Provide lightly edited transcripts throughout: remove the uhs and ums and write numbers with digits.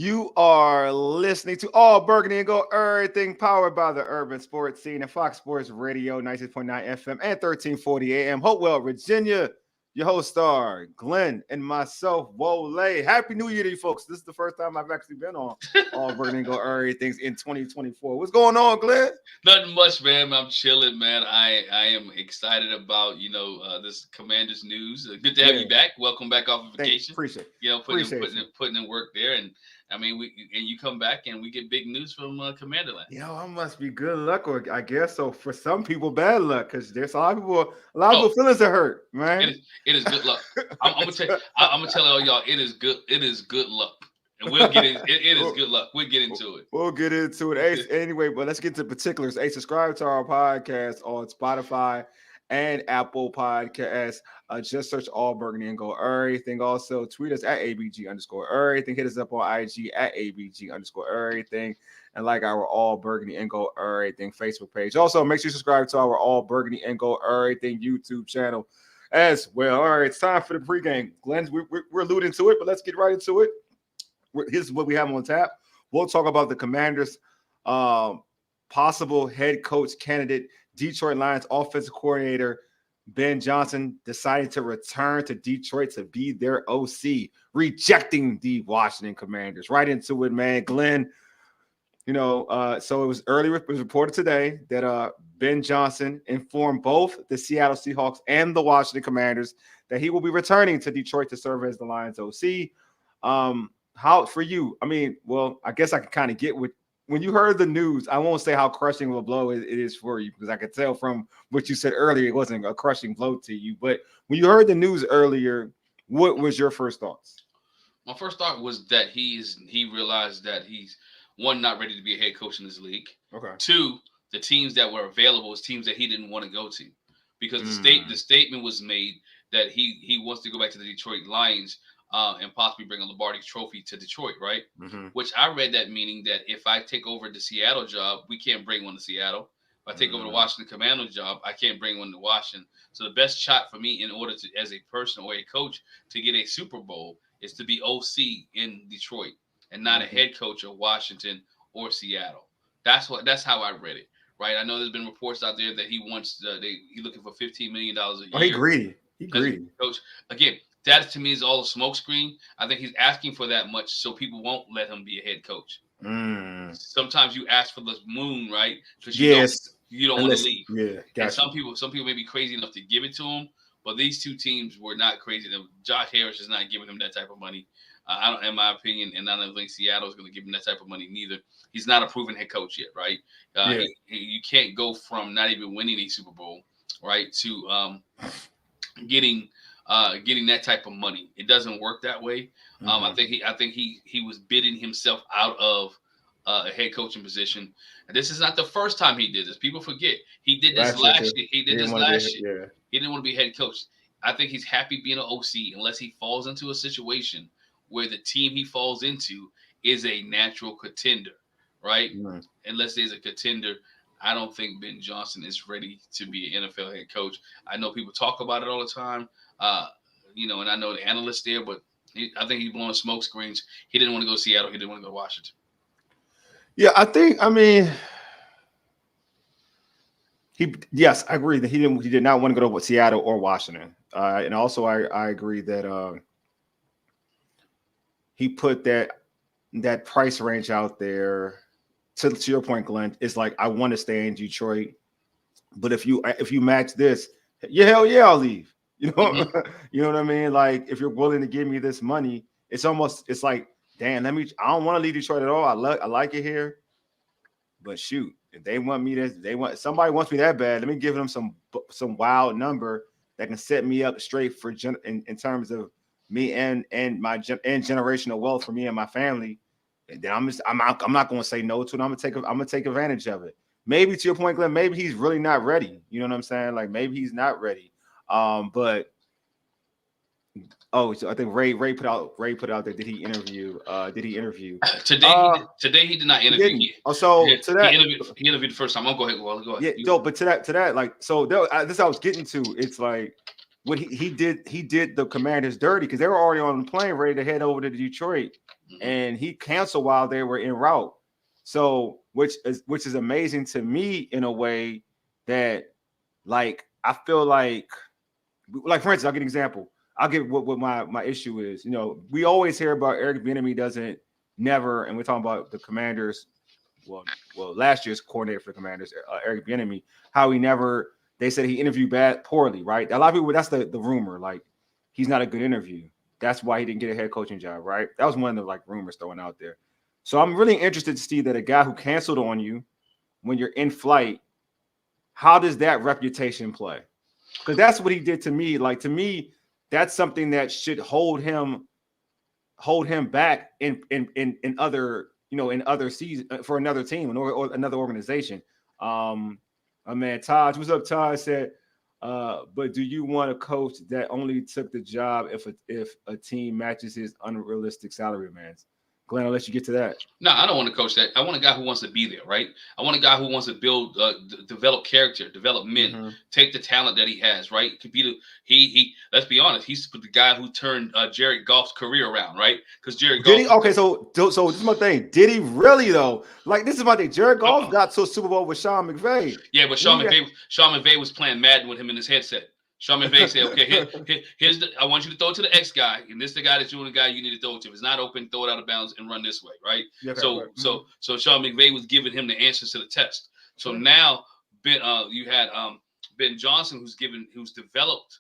You are listening to All Burgundy and Gold, everything powered by the Urban Sports Scene and Fox Sports Radio, 96.9 FM and 1340 AM. Hopewell, Virginia. Your host star, Glenn, and myself, Wole. Happy New Year to you folks. This is the first time I've actually been on All Burgundy and Gold, everything's in 2024. What's going on, Glenn? Nothing much, man. I'm chilling, man. I am excited about this Commanders news. Good to have you back. Welcome back off of vacation. Appreciate it. Putting in work there, and I mean you come back and we get big news from Commanderland. I must be good luck, or I guess so. For some people, bad luck, because there's a lot of people feelings are hurt, man. It is good luck. I'm gonna tell all y'all it is good. It is good luck. And we'll get it. It is good luck. We'll get into it. We'll get into it. Ace, anyway, but let's get to particulars. Hey, subscribe to our podcast on Spotify and Apple Podcasts. Just search All Burgundy and Gold Everything. Also, tweet us at ABG_. Everything. Hit us up on IG at ABG_ Everything. And like our All Burgundy and Gold Everything Facebook page. Also, make sure you subscribe to our All Burgundy and Gold Everything YouTube channel as well. All right, it's time for the pregame. Glenn, we're alluding to it, but let's get right into it. Here's what we have on tap. We'll talk about the Commanders' possible head coach candidate, Detroit Lions offensive coordinator Ben Johnson, deciding to return to Detroit to be their OC, rejecting the Washington Commanders. Right into it, man. Glenn, so it was reported today that Ben Johnson informed both the Seattle Seahawks and the Washington Commanders that he will be returning to Detroit to serve as the Lions OC. How for you? I mean, well, I guess I can kind of get when you heard the news. I won't say how crushing of a blow it is for you, because I could tell from what you said earlier it wasn't a crushing blow to you. But when you heard the news earlier, what was your first thoughts? My first thought was that he realized that he's one, not ready to be a head coach in this league. Okay. Two, the teams that were available was teams that he didn't want to go to, because the statement was made that he wants to go back to the Detroit Lions. And possibly bring a Lombardi trophy to Detroit, right? Mm-hmm. Which I read that meaning that if I take over the Seattle job, we can't bring one to Seattle. If I take over the Washington Commanders job, I can't bring one to Washington. So the best shot for me in order to, as a person or a coach, to get a Super Bowl is to be OC in Detroit and not a head coach of Washington or Seattle. That's how I read it, right? I know there's been reports out there that he wants he's looking for $15 million a year. Oh, he greedy. Coach, again. That to me is all a smokescreen. I think he's asking for that much so people won't let him be a head coach. Sometimes you ask for the moon, right? Because you don't want to leave. Yeah, gotcha. And some people may be crazy enough to give it to him, but these two teams were not crazy enough. Josh Harris is not giving him that type of money. I don't, in my opinion, and I don't think Seattle is going to give him that type of money neither. He's not a proven head coach yet, right? You can't go from not even winning a Super Bowl, right, to getting that type of money. It doesn't work that way. I think he was bidding himself out of a head coaching position. And this is not the first time he did this. People forget he did this last year. He did this last year. He didn't want to be head coach. I think he's happy being an OC unless he falls into a situation where the team he falls into is a natural contender, right? Unless there's a contender, I don't think Ben Johnson is ready to be an NFL head coach. I know people talk about it all the time. And I know the analysts there, but I think he's blowing smoke screens. He didn't want to go to Seattle. He didn't want to go to Washington. Yeah, I agree that he did not want to go to Seattle or Washington. And also I agree that he put that price range out there. To your point, Glenn, it's like, I want to stay in Detroit, but if you match this, hell yeah, I'll leave. You know what I mean? Like, if you're willing to give me this money, it's like, damn, I don't want to leave Detroit at all. I like it here, but shoot, if somebody wants me that bad, let me give them some wild number that can set me up straight for in terms of me and my generational wealth for me and my family. And then I'm not going to say no to it. I'm gonna take advantage of it. Maybe, to your point, Glenn, maybe he's really not ready. You know what I'm saying? Like, maybe he's not ready. So I think Ray put out there. Did he interview? Today he did not interview. He interviewed the first time. I'll go ahead. Go ahead. Yeah, but to that, like, so this I was getting to. It's like, what he did the Commanders dirty because they were already on the plane ready to head over to Detroit, Mhm. and he canceled while they were en route. So which is amazing to me in a way that like I feel like for instance, I'll get an example. I'll give what my issue is. We always hear about Eric Bieniemy doesn't never, and we're talking about the Commanders. Well, last year's coordinator for the Commanders, Eric Bieniemy, how he never. They said he interviewed poorly, right? A lot of people. That's the rumor. Like he's not a good interview. That's why he didn't get a head coaching job, right? That was one of the like rumors thrown out there. So I'm really interested to see that a guy who canceled on you when you're in flight, how does that reputation play? Because that's what he did to me. Like to me, that's something that should hold him back in other in other season for another team or another organization. Um, man, Taj, what's up? Taj said, but do you want a coach that only took the job if a team matches his unrealistic salary demands? Glenn, I'll let you get to that. No, I don't want to coach that. I want a guy who wants to be there, right? I want a guy who wants to build, develop character, develop men, Mm-hmm. take the talent that he has, right? Could be the he. Let's be honest, he's the guy who turned Jared Goff's career around, right? Because Jared Did Goff he? was Okay, so this is my thing. Did he really though? Like this is my thing. Jared Goff the, got to a Super Bowl with Sean McVay. Yeah, but We got, Sean McVay was playing Madden with him in his headset. Sean McVay said, "Okay, here's the. I want you to throw it to the X guy, and this is the guy that's doing the guy you need to throw it to. If it's not open, throw it out of bounds and run this way, right?" yeah, okay, So, okay. so, so Sean McVay was giving him the answers to the test. So Sure. now, you had Ben Johnson, who's developed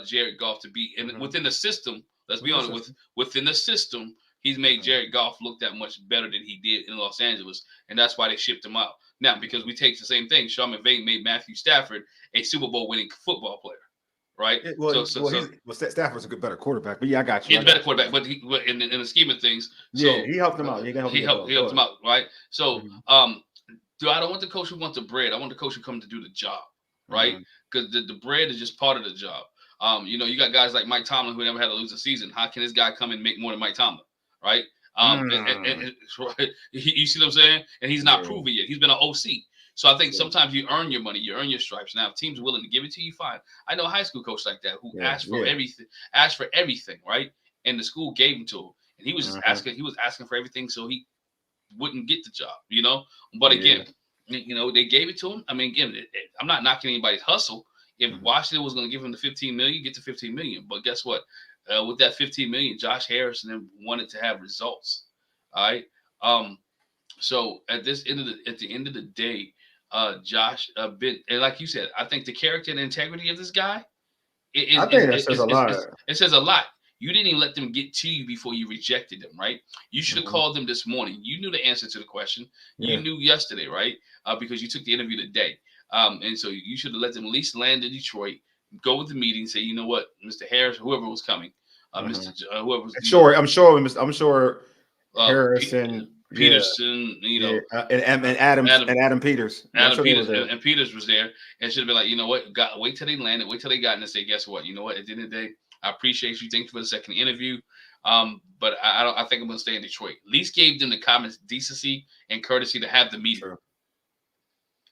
Jared Goff to be, and Mm-hmm. within the system. Let's be Within the honest, system. within the system, he's made Mm-hmm. Jared Goff look that much better than he did in Los Angeles, and that's why they shipped him out. Now, because we take the same thing, Sean McVay made Matthew Stafford a Super Bowl winning football player, right? Stafford's a good, better quarterback, but yeah, I got you. He's I a better got you. quarterback, but in the scheme of things, Yeah, so he helped him out. He can help him get he going. Go helped him ahead. out, right? So, Mm-hmm. do I don't want the coach who wants the bread. I want the coach who comes to do the job, right? Mm-hmm. Because the bread is just part of the job. You got guys like Mike Tomlin who never had to lose a season. How can this guy come and make more than Mike Tomlin, right? Mm. Right. You see what I'm saying? And he's not Yeah, proven yet. He's been an OC. So I think yeah, sometimes you earn your money, you earn your stripes. Now, if teams are willing to give it to you, fine. I know a high school coach like that who yeah, yeah. asked for everything, right? And the school gave him to him, and he was just Mm-hmm. asking. He was asking for everything so he wouldn't get the job. But Yeah. again, they gave it to him. I mean, again, I'm not knocking anybody's hustle. If Mm-hmm. Washington was going to give him the 15 million, get the 15 million. But guess what? With that 15 million, Josh Harris and them wanted to have results. All right. Um, so at the end of the day, Josh been and like you said, I think the character and integrity of this guy I think that says a lot. it says a lot. You didn't even let them get to you before you rejected them, right? You should have Mm-hmm. called them this morning. You knew the answer to the question. You Yeah. knew yesterday, right? Because you took the interview today. And so you should have let them at least land in Detroit, go with the meeting, say, you know what, Mr. Harris, whoever was coming, Mm-hmm. Whoever was, Sure, I'm sure P- Harrison, yeah, Peterson, yeah, and Adam Peters. Yeah, I'm Adam sure they were Peters there. and Peters was there and should have been like, you know what, wait till they landed, wait till they got in and say, guess what, you know what, at the end of the day, I appreciate you. Thank you for the second interview. But I don't. I think I'm gonna stay in Detroit. At least gave them the common decency and courtesy to have the meeting, Sure.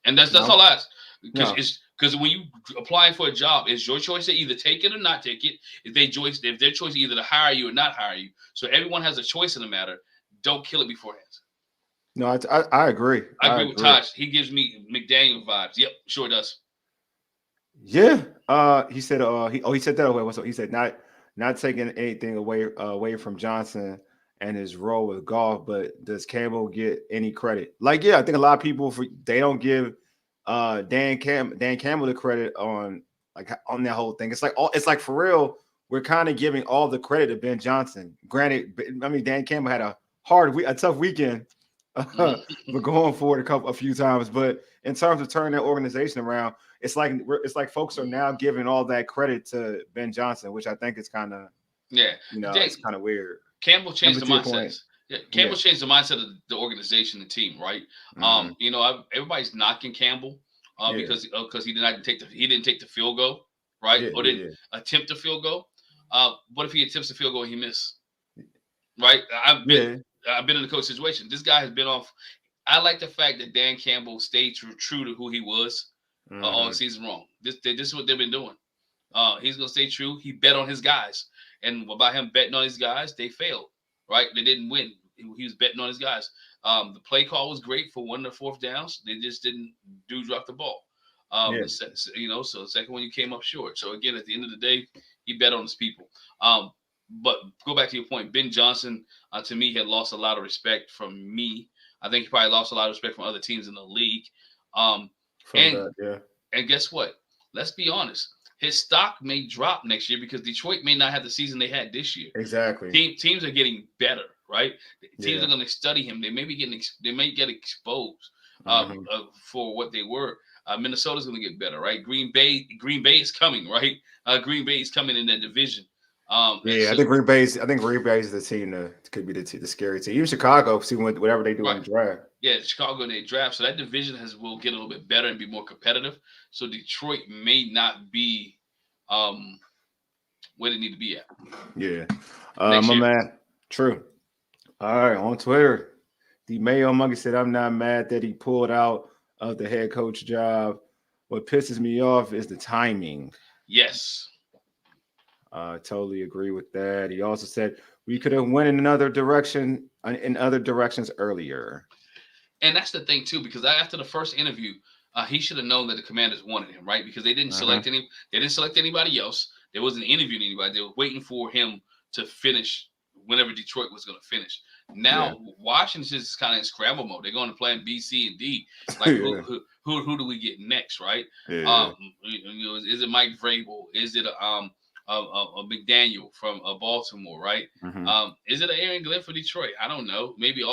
and that's No, all I ask. no, Because when you applying for a job, it's your choice to either take it or not take it. If their choice either to hire you or not hire you, so everyone has a choice in the matter. Don't kill it beforehand. no. I agree. I I agree with agree. Tosh. He gives me McDaniel vibes. Yep, sure does. Yeah. He said. He said that away. So he said not taking anything away from Johnson and his role with golf, but does Campbell get any credit? Like, yeah, I think a lot of people they don't give Dan Campbell the credit on that whole thing. It's like for real. We're kind of giving all the credit to Ben Johnson. Granted, I mean Dan Campbell had a tough weekend, but Mhm. going forward a few times. But in terms of turning that organization around, it's like folks are now giving all that credit to Ben Johnson, which I think is kind of Yeah, it's kind of weird. Campbell And changed but the to your point, mindset. Yeah, yeah, Campbell changed the mindset of the organization, the team, right? hmm Everybody's knocking Campbell yeah, because he didn't take the field goal, right? yeah, Or yeah, didn't yeah, attempt the field goal. What if he attempts the field goal and he missed? Right? yeah. I've been in the coach situation. This guy has been off. I like the fact that Dan Campbell stayed true to who he was all hmm season long. This is what they've been doing. He's gonna stay true. He bet on his guys, and by him betting on his guys, they failed. Right? They didn't win. He was betting on his guys. The play call was great for one of the fourth downs. They just didn't drop the ball. Yeah, So the second one you came up short. So again, at the end of the day, he bet on his people. But go back to your point. Ben Johnson, to me, had lost a lot of respect from me. I think he probably lost a lot of respect from other teams in the league. Um, from and that. Yeah, and guess what? Let's be honest. His stock may drop next year because Detroit may not have the season they had this year. exactly. Teams are getting better, right? Teams Yeah. are going to study him. They may get exposed Mhm. for what they were. Minnesota's going to get better, right? Green Bay is coming, right? Green Bay is coming in that division. And Yeah, so I think Green Bay is the team that could be the scary team. Even Chicago, see whatever they do in right, the draft. yeah, Chicago in their draft, so that division will get a little bit better and be more competitive. So Detroit may not be um, where they need to be at Yeah. next My year. man. True. All right, on Twitter, the Mayo Monkey said, "I'm not mad that he pulled out of the head coach job. What pisses me off is the timing." Yes. Totally agree with that. He also said we could have went in another direction in other directions earlier. And that's the thing too, because after the first interview, he should have known that the Commanders wanted him, right? Because Uh-huh. they didn't select anybody else. They wasn't interviewing anybody. They were waiting for him to finish whenever Detroit was going to finish. Yeah. Now Washington's just kind of in scramble mode. They're going to plan B, C, and D. Like Yeah. who do we get next, right? Yeah. Is it Mike Vrabel? Is it a McDaniel from Baltimore, right? Hmm. Is it an Aaron Glenn for Detroit? I don't know. Maybe they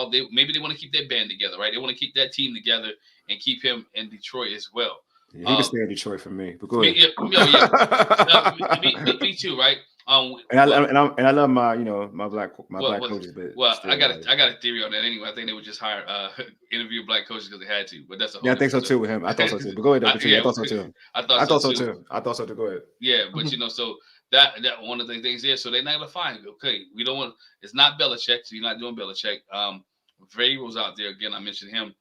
want to keep that band together, right? They want to keep that team together and keep him in Detroit as well. Yeah, he can Um, stay in Detroit for me. But go me, ahead. yeah, yeah, me too, right? And I Well, and I love my well, black well, coaches, but well, still like I got a theory on that anyway. I think they would just hire interview black coaches because they had to, but that's a yeah, whole I think so different too with him. I thought so too. But go ahead though, continue. I yeah, thought so too. I thought I so thought so too. too. I thought so too. Go ahead. Yeah, but so that one of the things there, so they're not gonna find. Okay, we don't want. It's not Belichick, so you're not doing Belichick. Vrabel's out there again. I mentioned him.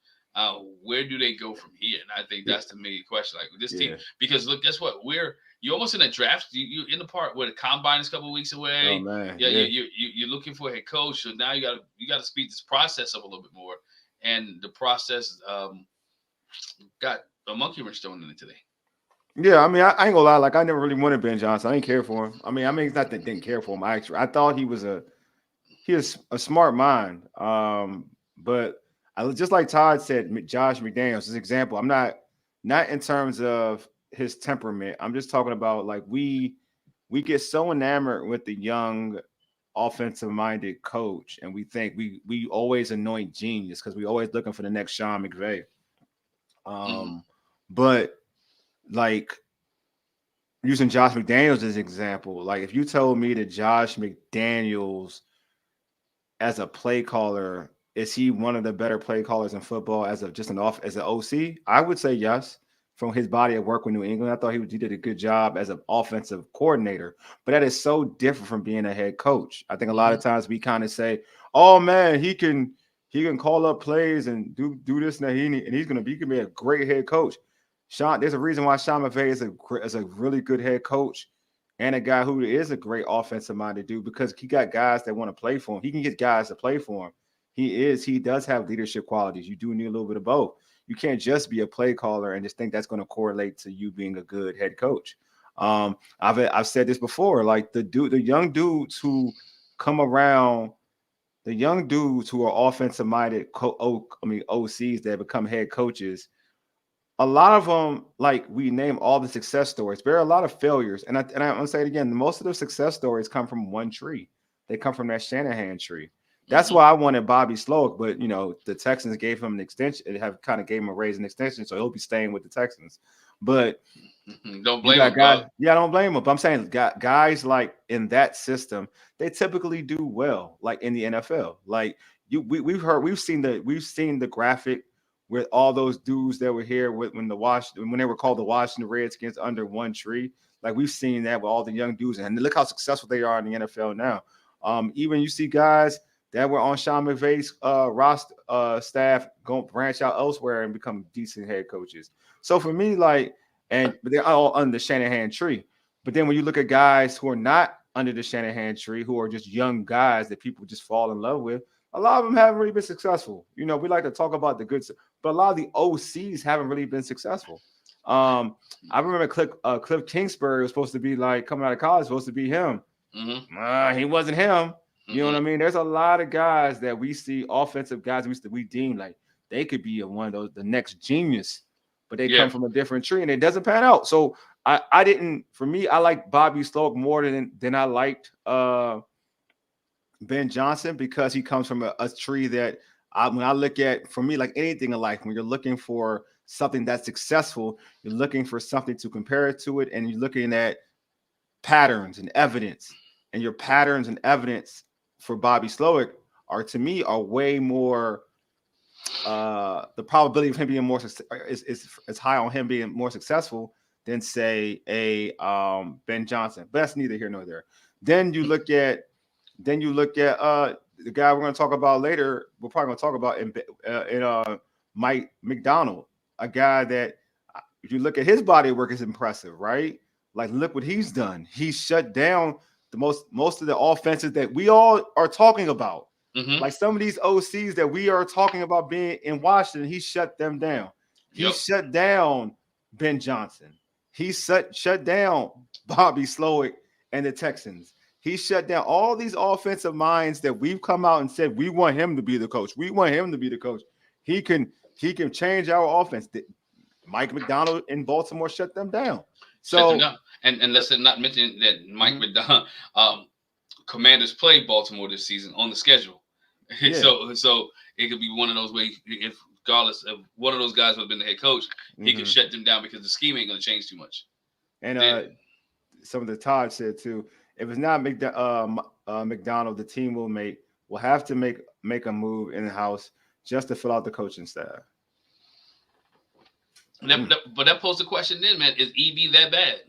Where do they go from here? And I think Yeah. that's the main question. Like this team, Yeah. because look, guess what? You're almost in a draft. You in the part where the combine is a couple of weeks Oh away. man. Yeah, Yeah. you're looking for a head coach. So now you got to speed this process up a little bit more. And the process got a monkey wrench thrown in it today. Yeah, I mean, I ain't gonna lie. Like, I never really wanted Ben Johnson. I didn't care for him. I mean, it's not that I didn't care for him. I thought he was a smart mind. But just like Todd said, Josh McDaniels, this example. I'm not in terms of his temperament. I'm just talking about like we get so enamored with the young offensive minded coach, and we think we always anoint genius because we always looking for the next Sean McVay. Mm-hmm. But like using Josh McDaniels as an example, like if you told me that Josh McDaniels as a play caller, is he one of the better play callers in football as of just as an OC? I would say yes. From his body of work with New England, I thought he did a good job as an offensive coordinator. But that is so different from being a head coach. I think a lot Mm-hmm. of times we kind of say, "Oh man, he can call up plays and do this and that. He can be a great head coach." There's a reason why Sean McVay is a really good head coach and a guy who is a great offensive minded dude because he got guys that want to play for him. He can get guys to play for him. He does have leadership qualities. You do need a little bit of both. You can't just be a play caller and just think that's going to correlate to you being a good head coach. I've said this before, like the young dudes who come around, the young dudes who are offensive minded, OCs that become head coaches, a lot of them, like we name all the success stories, there are a lot of failures. And I'm gonna say it again, most of the success stories come from one tree. They come from that Shanahan tree. That's Mm-hmm. why I wanted Bobby Sloak, but the Texans gave him an extension. It have kind of gave him a raise and extension, so he'll be staying with the Texans. But Don't you blame got him, dog. guys, yeah, I don't blame him. But I'm saying guys like in that system, they typically do well, like in the NFL. Like we've seen the graphic with all those dudes that were here when they were called the Washington Redskins under one tree. Like we've seen that with all the young dudes, and look how successful they are in the NFL now. Even you see guys that were on Sean McVay's roster staff go branch out elsewhere and become decent head coaches. So for me, like, but they're all under the Shanahan tree. But then when you look at guys who are not under the Shanahan tree, who are just young guys that people just fall in love with, a lot of them haven't really been successful. We like to talk about the good, but a lot of the OCs haven't really been successful. I remember Cliff Kingsbury was supposed to be like coming out of college, supposed to be him. He wasn't him. You know what I mean? There's a lot of guys that we see, offensive guys we deem like they could be one of those, the next genius, but they come from a different tree and it doesn't pan out. So I didn't. For me, I like Bobby Sloak more than I liked Ben Johnson, because he comes from a tree that when I look at, for me, like anything in life, when you're looking for something that's successful, you're looking for something to compare it to it, and you're looking at patterns and evidence. And your patterns and evidence for Bobby Slowick to me are way more. The probability of him being more is high on him being more successful than say a Ben Johnson. But that's neither here nor there. Then you look at the guy we're going to talk about later. We're probably going to talk about in Mike McDonald, a guy that if you look at his body of work is impressive, right? Like look what he's done. He's shut down the most of the offenses that we all are talking about. Like some of these OCs that we are talking about being in Washington, he shut them down. He shut down Ben Johnson. He shut down Bobby Slowick and the Texans. He shut down all these offensive minds that we've come out and said we want him to be the coach. We want him to be the coach. He can change our offense. Mike McDonald in Baltimore shut them down. So and let's not mention that Mike McDonald, Commanders played Baltimore this season on the schedule. Yeah. So it could be one of those ways. If regardless of one of those guys would have been the head coach, he could shut them down because the scheme ain't going to change too much. And some of the Todd said too, if it's not McDonald, the team will have to make a move in the house just to fill out the coaching staff. But that posed the question then, man, is EB that bad?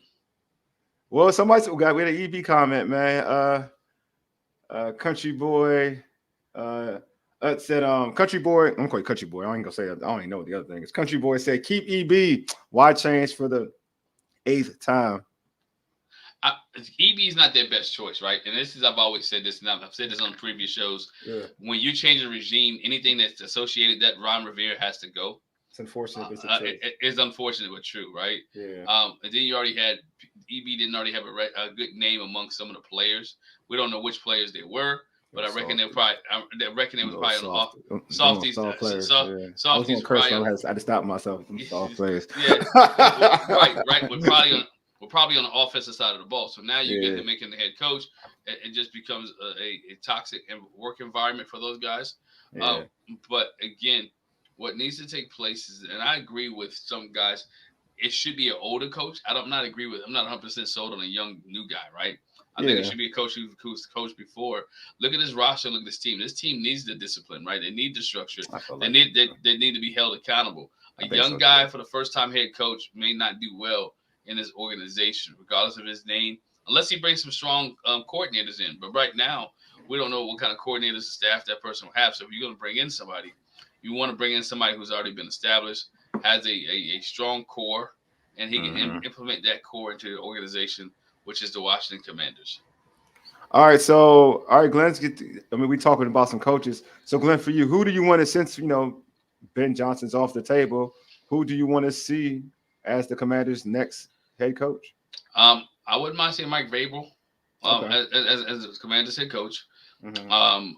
Well, we had an EB comment, man. Country boy. Said Country Boy. I'm calling Country Boy. I ain't gonna say that. I don't even know what the other thing is. Country Boy said, "Keep EB. Why change for the 8th time?" EB is not their best choice, right? And I've always said this, and I've said this on previous shows. Yeah. When you change a regime, anything that's associated that Ron Rivera has to go. It's unfortunate. It's unfortunate but true, right? Yeah. And then you already had EB didn't already have a good name among some of the players. We don't know which players they were. But I reckon they was probably on the softies. Soft players. Softies probably. I had to stop myself. Soft players. Yeah, right. We're probably on the offensive side of the ball. So now you get to making the head coach. It just becomes a toxic work environment for those guys. Yeah. But again, what needs to take place is, and I agree with some guys, it should be an older coach. I'm not 100% sold on a young new guy, right? I think it should be a coach who's coached before. Look at this roster. Look at this team. This team needs the discipline, right? They need the structure. They need to be held accountable. A young guy for the first time head coach may not do well in this organization, regardless of his name, unless he brings some strong coordinators in. But right now, we don't know what kind of coordinators and staff that person will have. So if you're going to bring in somebody, you want to bring in somebody who's already been established, has a strong core, and he can implement that core into the organization, which is the Washington Commanders. All right, Glenn. We're talking about some coaches. So, Glenn, for you, who do you want to, since Ben Johnson's off the table, who do you want to see as the Commanders' next head coach? I wouldn't mind seeing Mike Vrabel as the Commanders' head coach. I'm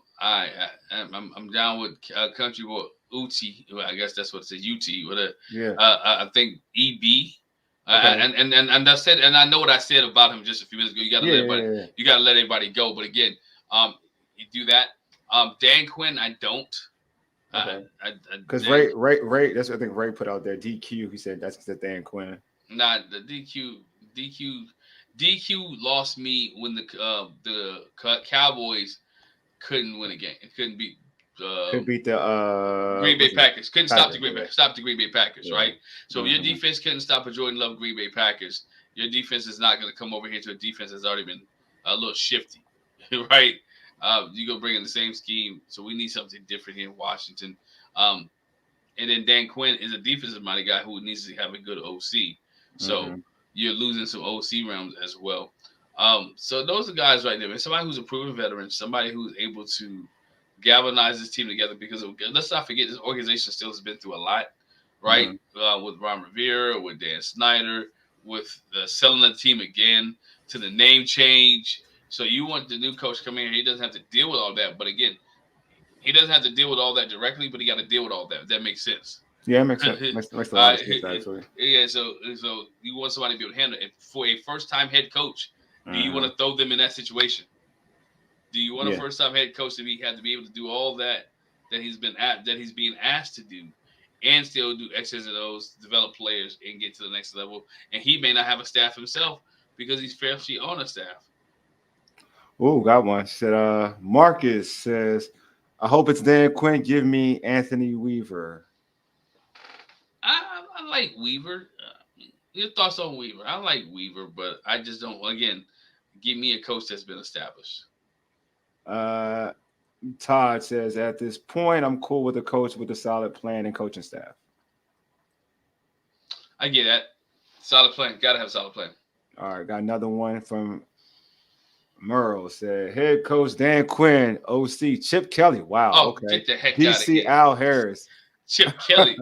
down with country boy Uti. I guess that's what it says. UT. I think EB. And I said, and I know what I said about him just a few minutes ago. You got to you got to let everybody go. But again, you do that. Dan Quinn, I don't. Because Ray, that's what I think Ray put out there. DQ, he said that's the Dan Quinn. Nah, the DQ lost me when the Cowboys couldn't win a game. It couldn't beat. Could beat the Green Bay Packers. Couldn't stop the Green Bay Packers, right? So if your defense couldn't stop a Jordan Love Green Bay Packers, your defense is not going to come over here to a defense that's already been a little shifty, right? You're going to bring in the same scheme. So we need something different here in Washington. And then Dan Quinn is a defensive-minded guy who needs to have a good OC. So you're losing some OC rounds as well. So those are guys right there, man. Somebody who's a proven veteran, somebody who's able to galvanize this team together. Because let's not forget, this organization still has been through a lot, right? Mhm. With Ron Rivera, with Dan Snyder, with the selling the team again, to the name change. So you want the new coach coming in, he doesn't have to deal with all that. But again, he doesn't have to deal with all that directly, but he got to deal with all that. If that makes sense. Yeah, it makes sense. Makes a lot uh, of sense actually. yeah, so you want somebody to be able to handle it. For a first time head coach, do you want Mhm. to throw them in that situation? Do you want a Yeah. first time head coach to have to be able to do all that he's being asked to do, and still do X's and O's, develop players, and get to the next level? And he may not have a staff himself because he's freshly on a staff. Oh, got one. Said Marcus says, I hope it's Dan Quinn. Give me Anthony Weaver. I like Weaver. Your thoughts on Weaver? I like Weaver, but I just don't. Again, give me a coach that's been established. Uh Todd says, at this point, I'm cool with a coach with a solid plan and coaching staff. I get that. Solid plan. Gotta have a solid plan. All right, got another one from Merle. Said, head coach Dan Quinn, OC Chip Kelly. Wow, Oh, okay. get the heck out of DC here. Al Harris. Chip Kelly.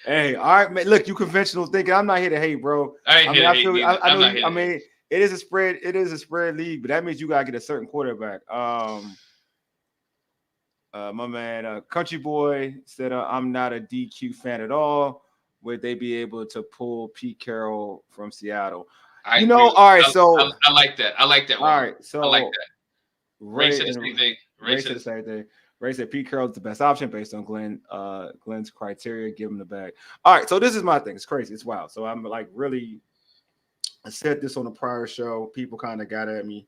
Hey, all right, man. Look, you conventional thinking. I'm not here to hate, bro. I ain't I here mean, to I hate feel. neither. I I'm know. not here I to hate. mean, it is a spread. It is a spread league, but that means you gotta get a certain quarterback. My man, Country Boy said, I'm not a DQ fan at all. Would they be able to pull Pete Carroll from Seattle? I You agree know, with. all right. So, I like that. I like that all one. right. I like So that. Ray Ray said the and same thing. Ray Ray said the says, same thing. Ray said Pete Carroll's the best option based on Glenn's criteria. Give him the bag. All right. So this is my thing. It's crazy. It's wild. So I'm like really. I said this on a prior show. People kind of got at me.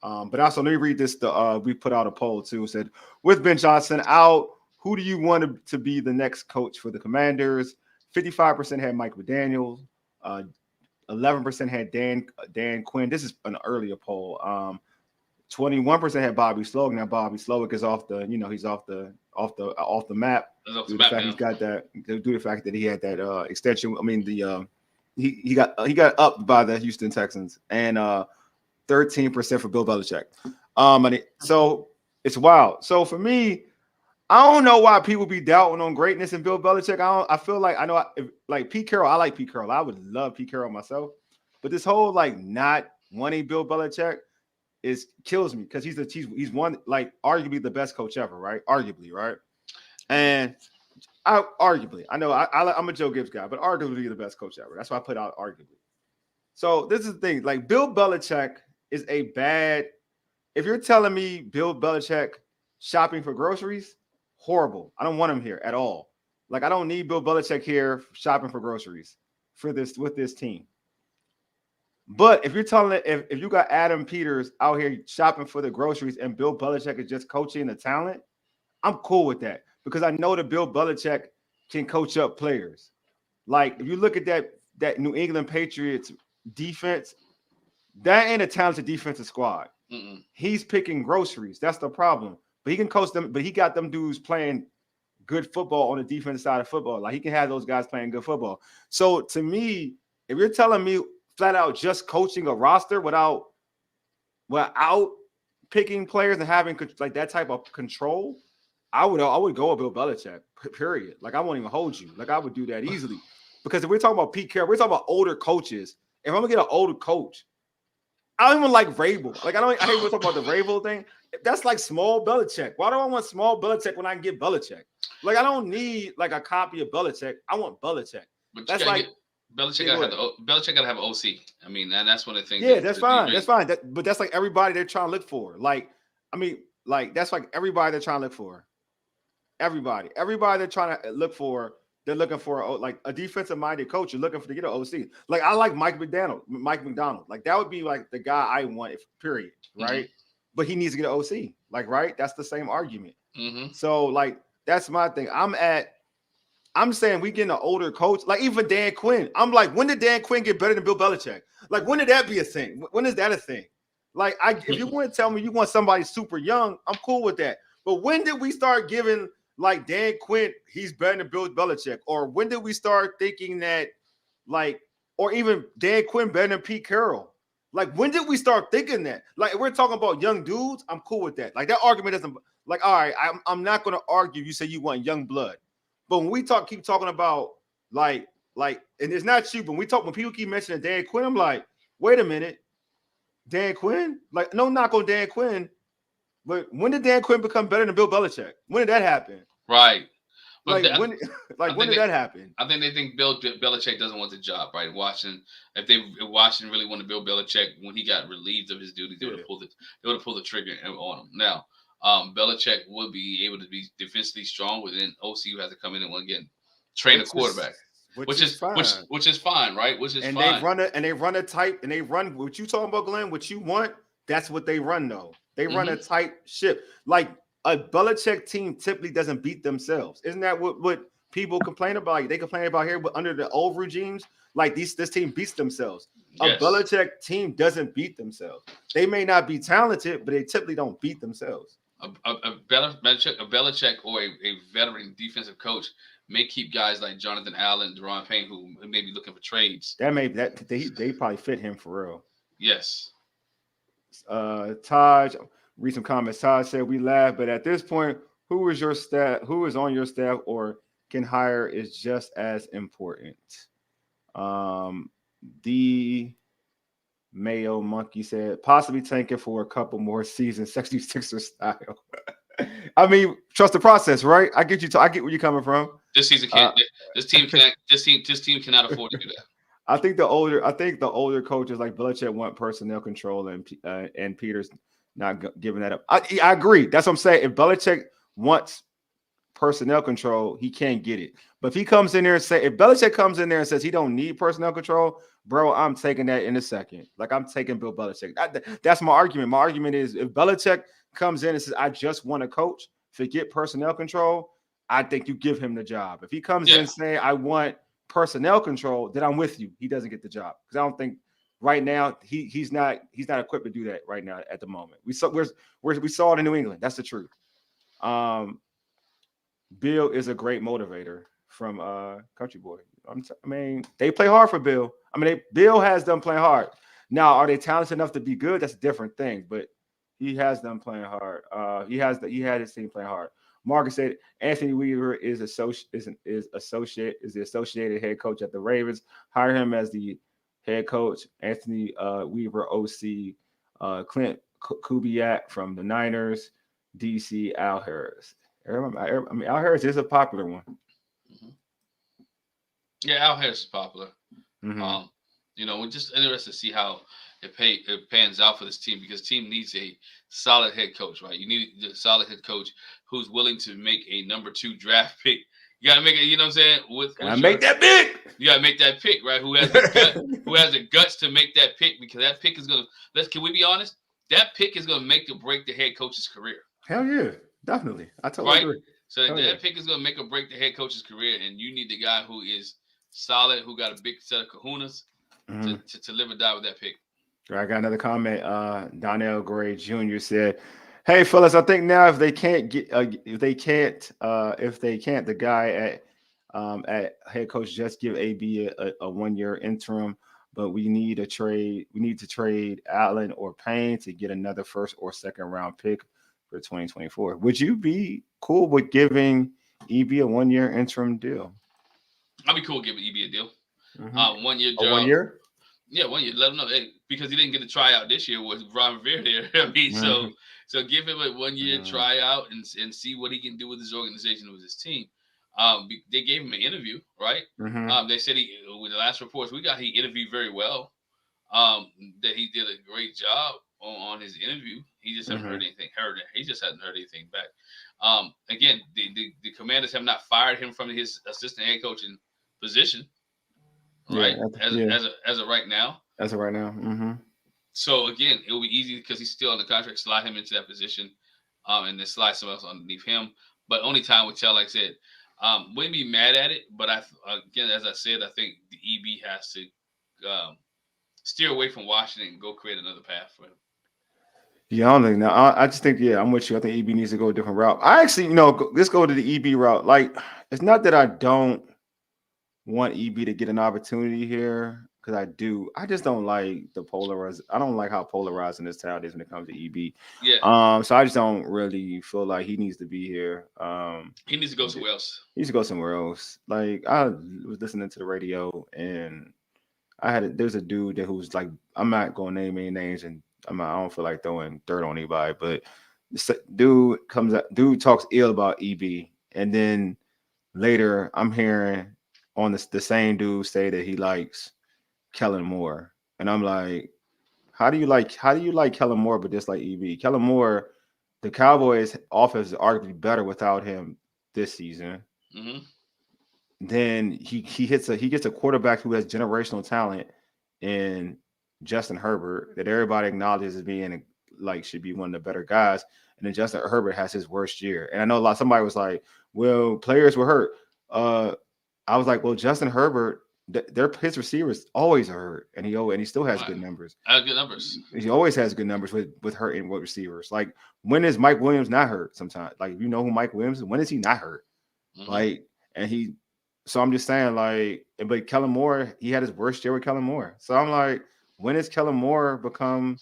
But also, let me read this. We put out a poll too. It said, with Ben Johnson out, who do you want to be the next coach for the Commanders? 55% had Mike McDaniel. 11% had Dan Quinn. This is an earlier poll. 21% had Bobby Slowick. Now Bobby Slowick is off the, he's off the map "That's off the due to the map fact now." he's got that, due to the fact that he had that extension. I mean, he got upped by the Houston Texans, and 13% for Bill Belichick. So it's wild. So for me, I don't know why people be doubting on greatness in Bill Belichick. I feel like I know like Pete Carroll. I like Pete Carroll. I would love Pete Carroll myself, but this whole like not wanting Bill Belichick kills me because he's one like arguably the best coach ever, right? Arguably, right? And I know I'm a Joe Gibbs guy, but arguably the best coach ever. That's why I put out arguably. So this is the thing. Like Bill Belichick is a bad. If you're telling me Bill Belichick shopping for groceries, horrible. I don't want him here at all. Like I don't need Bill Belichick here shopping for groceries for this with this team. But if you're telling it, if you got Adam Peters out here shopping for the groceries and Bill Belichick is just coaching the talent, I'm cool with that because I know that Bill Belichick can coach up players. Like if you look at that New England Patriots defense, that ain't a talented defensive squad. Mm-mm. He's picking groceries. That's the problem. But he can coach them. But he got them dudes playing good football on the defensive side of football. Like he can have those guys playing good football. So to me, if you're telling me flat out just coaching a roster without picking players and having like that type of control, I would go with Bill Belichick. Period. Like I won't even hold you. Like I would do that easily. Because if we're talking about Pete Carroll, we're talking about older coaches. If I'm gonna get an older coach, I don't even like Vrabel. Like I hate to talk about the Vrabel thing. That's like small Belichick. Why do I want small Belichick when I can get Belichick? Like I don't need like a copy of Belichick. I want Belichick. But that's like Belichick gotta have OC. I mean, and that's one of the things. Yeah, that's fine. That's fine. But that's like everybody they're trying to look for. Like, I mean, like that's like everybody they're trying to look for. Everybody they're trying to look for. They're looking for like a defensive minded coach. You're looking for to get an OC. Like I like Mike McDonald. Like that would be like the guy I want. Period. Right. Mm-hmm. But he needs to get an OC. Like right. That's the same argument. Mm-hmm. So like that's my thing. I'm saying we getting an older coach. Like even Dan Quinn. I'm like, when did Dan Quinn get better than Bill Belichick? Like when did that be a thing? When is that a thing? Like if you want to tell me you want somebody super young, I'm cool with that. But when did we start giving like Dan Quinn, he's better than Bill Belichick? Or when did we start thinking that like or even Dan Quinn better than Pete Carroll. Like, when did we start thinking that? Like, if we're talking about young dudes, I'm cool with that. Like, that argument doesn't, like, all right, I'm not going to argue. You say you want young blood. But when we keep talking about, and it's not you, but when people keep mentioning Dan Quinn, I'm like, wait a minute, Dan Quinn? Like, no knock on Dan Quinn, but when did Dan Quinn become better than Bill Belichick? When did that happen? Right. But Like, when, when did that happen? I think they think Bill Belichick doesn't want the job, right? Washington, if Washington really wanted Bill Belichick, when he got relieved of his duties, they would have pulled the trigger on him. Now, Belichick would be able to be defensively strong within OC who has to come in and again train a quarterback, which is fine, right? Which is and fine. They run a type, and they run what you talking about, Glenn. What you want, that's what they run though. They run a tight ship. Like, a Belichick team typically doesn't beat themselves. Isn't that what people complain about? They complain about here, but under the old regimes, like this team beats themselves. Yes. A Belichick team doesn't beat themselves. They may not be talented, but they typically don't beat themselves. A Belichick or a veteran defensive coach may keep guys like Jonathan Allen, Deron Payne, who may be looking for trades. They probably fit him for real. Yes. Taj, read some comments. Todd said, we laugh, but at this point, who is on your staff or can hire is just as important. The Mayo Monkey said, possibly tanking for a couple more seasons, 66er style. I mean, trust the process, right? I get where you're coming from. This season can't. This team cannot afford to do that. I think the older coaches like Belichick want personnel control, and Peter's not giving that up. I agree. That's what I'm saying. If Belichick wants personnel control, he can't get it. But if Belichick comes in there and says he don't need personnel control, bro, I'm taking that in a second. Like, I'm taking Bill Belichick. That's my argument. My argument is, if Belichick comes in and says, I just want to coach, forget personnel control, I think you give him the job. If he comes in saying, I want personnel control, then I'm with you. He doesn't get the job, because I don't think right now he's not equipped to do that right now at the moment. We saw it in New England. That's the truth. Bill is a great motivator from Country Boy. I mean, they play hard for Bill. I mean, Bill has them playing hard. Now, are they talented enough to be good? That's a different thing. But he has them playing hard. He had his team playing hard. Marcus said Anthony Weaver is the associated head coach at the Ravens. Hire him as the head coach. Anthony Weaver, OC. Clint Kubiak from the Niners. DC, Al Harris. I mean, Al Harris is a popular one. Mm-hmm. Yeah, Al Harris is popular. Mm-hmm. We're just interested to see how it pans out for this team, because the team needs a solid head coach, right? You need a solid head coach who's willing to make a number 2 draft pick. You got to make it, you know what I'm saying? Make that pick. You got to make that pick, right? Who has the guts to make that pick, because that pick is going to, can we be honest? That pick is going to make or break the head coach's career. Hell yeah. Definitely. I totally agree. So that pick is going to make or break the head coach's career, and you need the guy who is solid, who got a big set of kahunas to live or die with that pick. I got another comment. Donnell Gray Jr. said, "Hey fellas, I think now if they can't, the guy at head coach just give AB a 1-year interim, but we need to trade Allen or Payne to get another first or second round pick for 2024. Would you be cool with giving EB a 1-year interim deal?" I'd be cool giving EB a deal. 1 year job. 1 year? Yeah, 1 year. Let him know, because he didn't get to try out this year with Ron Rivera there. I mean, so give him a 1 year tryout and see what he can do with his organization, with his team. They gave him an interview, right? They said with the last reports we got, he interviewed very well. That he did a great job on his interview. He just hasn't heard anything. He just hasn't heard anything back. Again, the Commanders have not fired him from his assistant head coaching position, right? As of right now. As of right now. So again, it will be easy because he's still on the contract. Slide him into that position, and then slide someone else underneath him. But only time will tell. Like I said, wouldn't be mad at it. But again, as I said, I think the EB has to steer away from Washington and go create another path for him. Yeah, I don't think now. I just think, I'm with you. I think EB needs to go a different route. I actually, let's go to the EB route. Like, it's not that I don't want EB to get an opportunity here, because I just don't like the polarized. I don't like how polarizing this town is when it comes to EB. Yeah, So I just don't really feel like he needs to be here. he needs to go somewhere else. He needs to go somewhere else. Like I was listening to the radio and there's a dude that who's like, I'm not gonna name any names, and I don't feel like throwing dirt on anybody, but this dude talks ill about EB, and then later I'm hearing on the same dude say that he likes Kellen Moore, and I'm like, how do you like Kellen Moore but dislike EB? Kellen Moore, the Cowboys offense is arguably better without him this season. Mm-hmm. Then he gets a quarterback who has generational talent in Justin Herbert that everybody acknowledges as being like should be one of the better guys. And then Justin Herbert has his worst year. And I know somebody was like, well, players were hurt. I was like, well, Justin Herbert, his receivers always are hurt, and he still has good numbers. I have good numbers. He always has good numbers with hurt and with receivers. Like, when is Mike Williams not hurt? Sometimes, like, you know who Mike Williams is. When is he not hurt? Mm-hmm. Like, and he. So I'm just saying, like, but Kellen Moore, he had his worst year with Kellen Moore. So I'm like, when has Kellen Moore become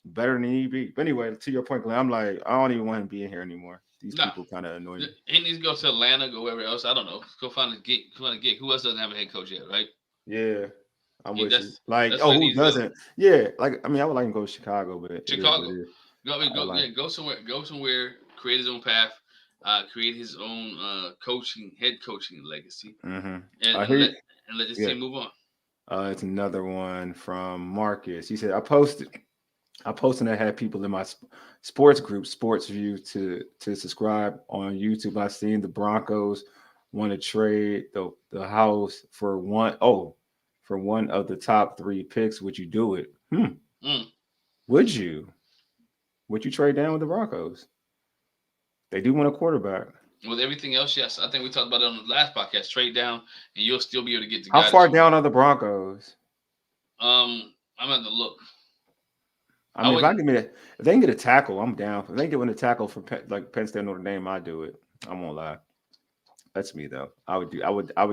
better than EB? But anyway, to your point, Glenn, I'm like, I don't even want him being here anymore. These people kind of annoy me. He needs to go to Atlanta, go wherever else. I don't know. Go find a gig. Who else doesn't have a head coach yet, right? Yeah, I'm with you. Like, who doesn't? Yeah, like, I mean, I would like him to go to Chicago, but Chicago. Go somewhere. Go somewhere. Create his own path. Create his own head coaching legacy, and let this team move on. It's another one from Marcus. He said, I posted and I had people in my sports group, Sports View, to subscribe on YouTube. I seen the Broncos want to trade the house for one of the top 3 picks. Would you do it? Would you trade down with the Broncos? They do want a quarterback. With everything else, yes. I think we talked about it on the last podcast. Trade down, and you'll still be able to get the guy. How far down are the Broncos? I'm going to look. I mean, if they can get a tackle, I'm down. If they can get a tackle for Penn State, Notre Dame, I'd do it. I won't lie. That's me though. I would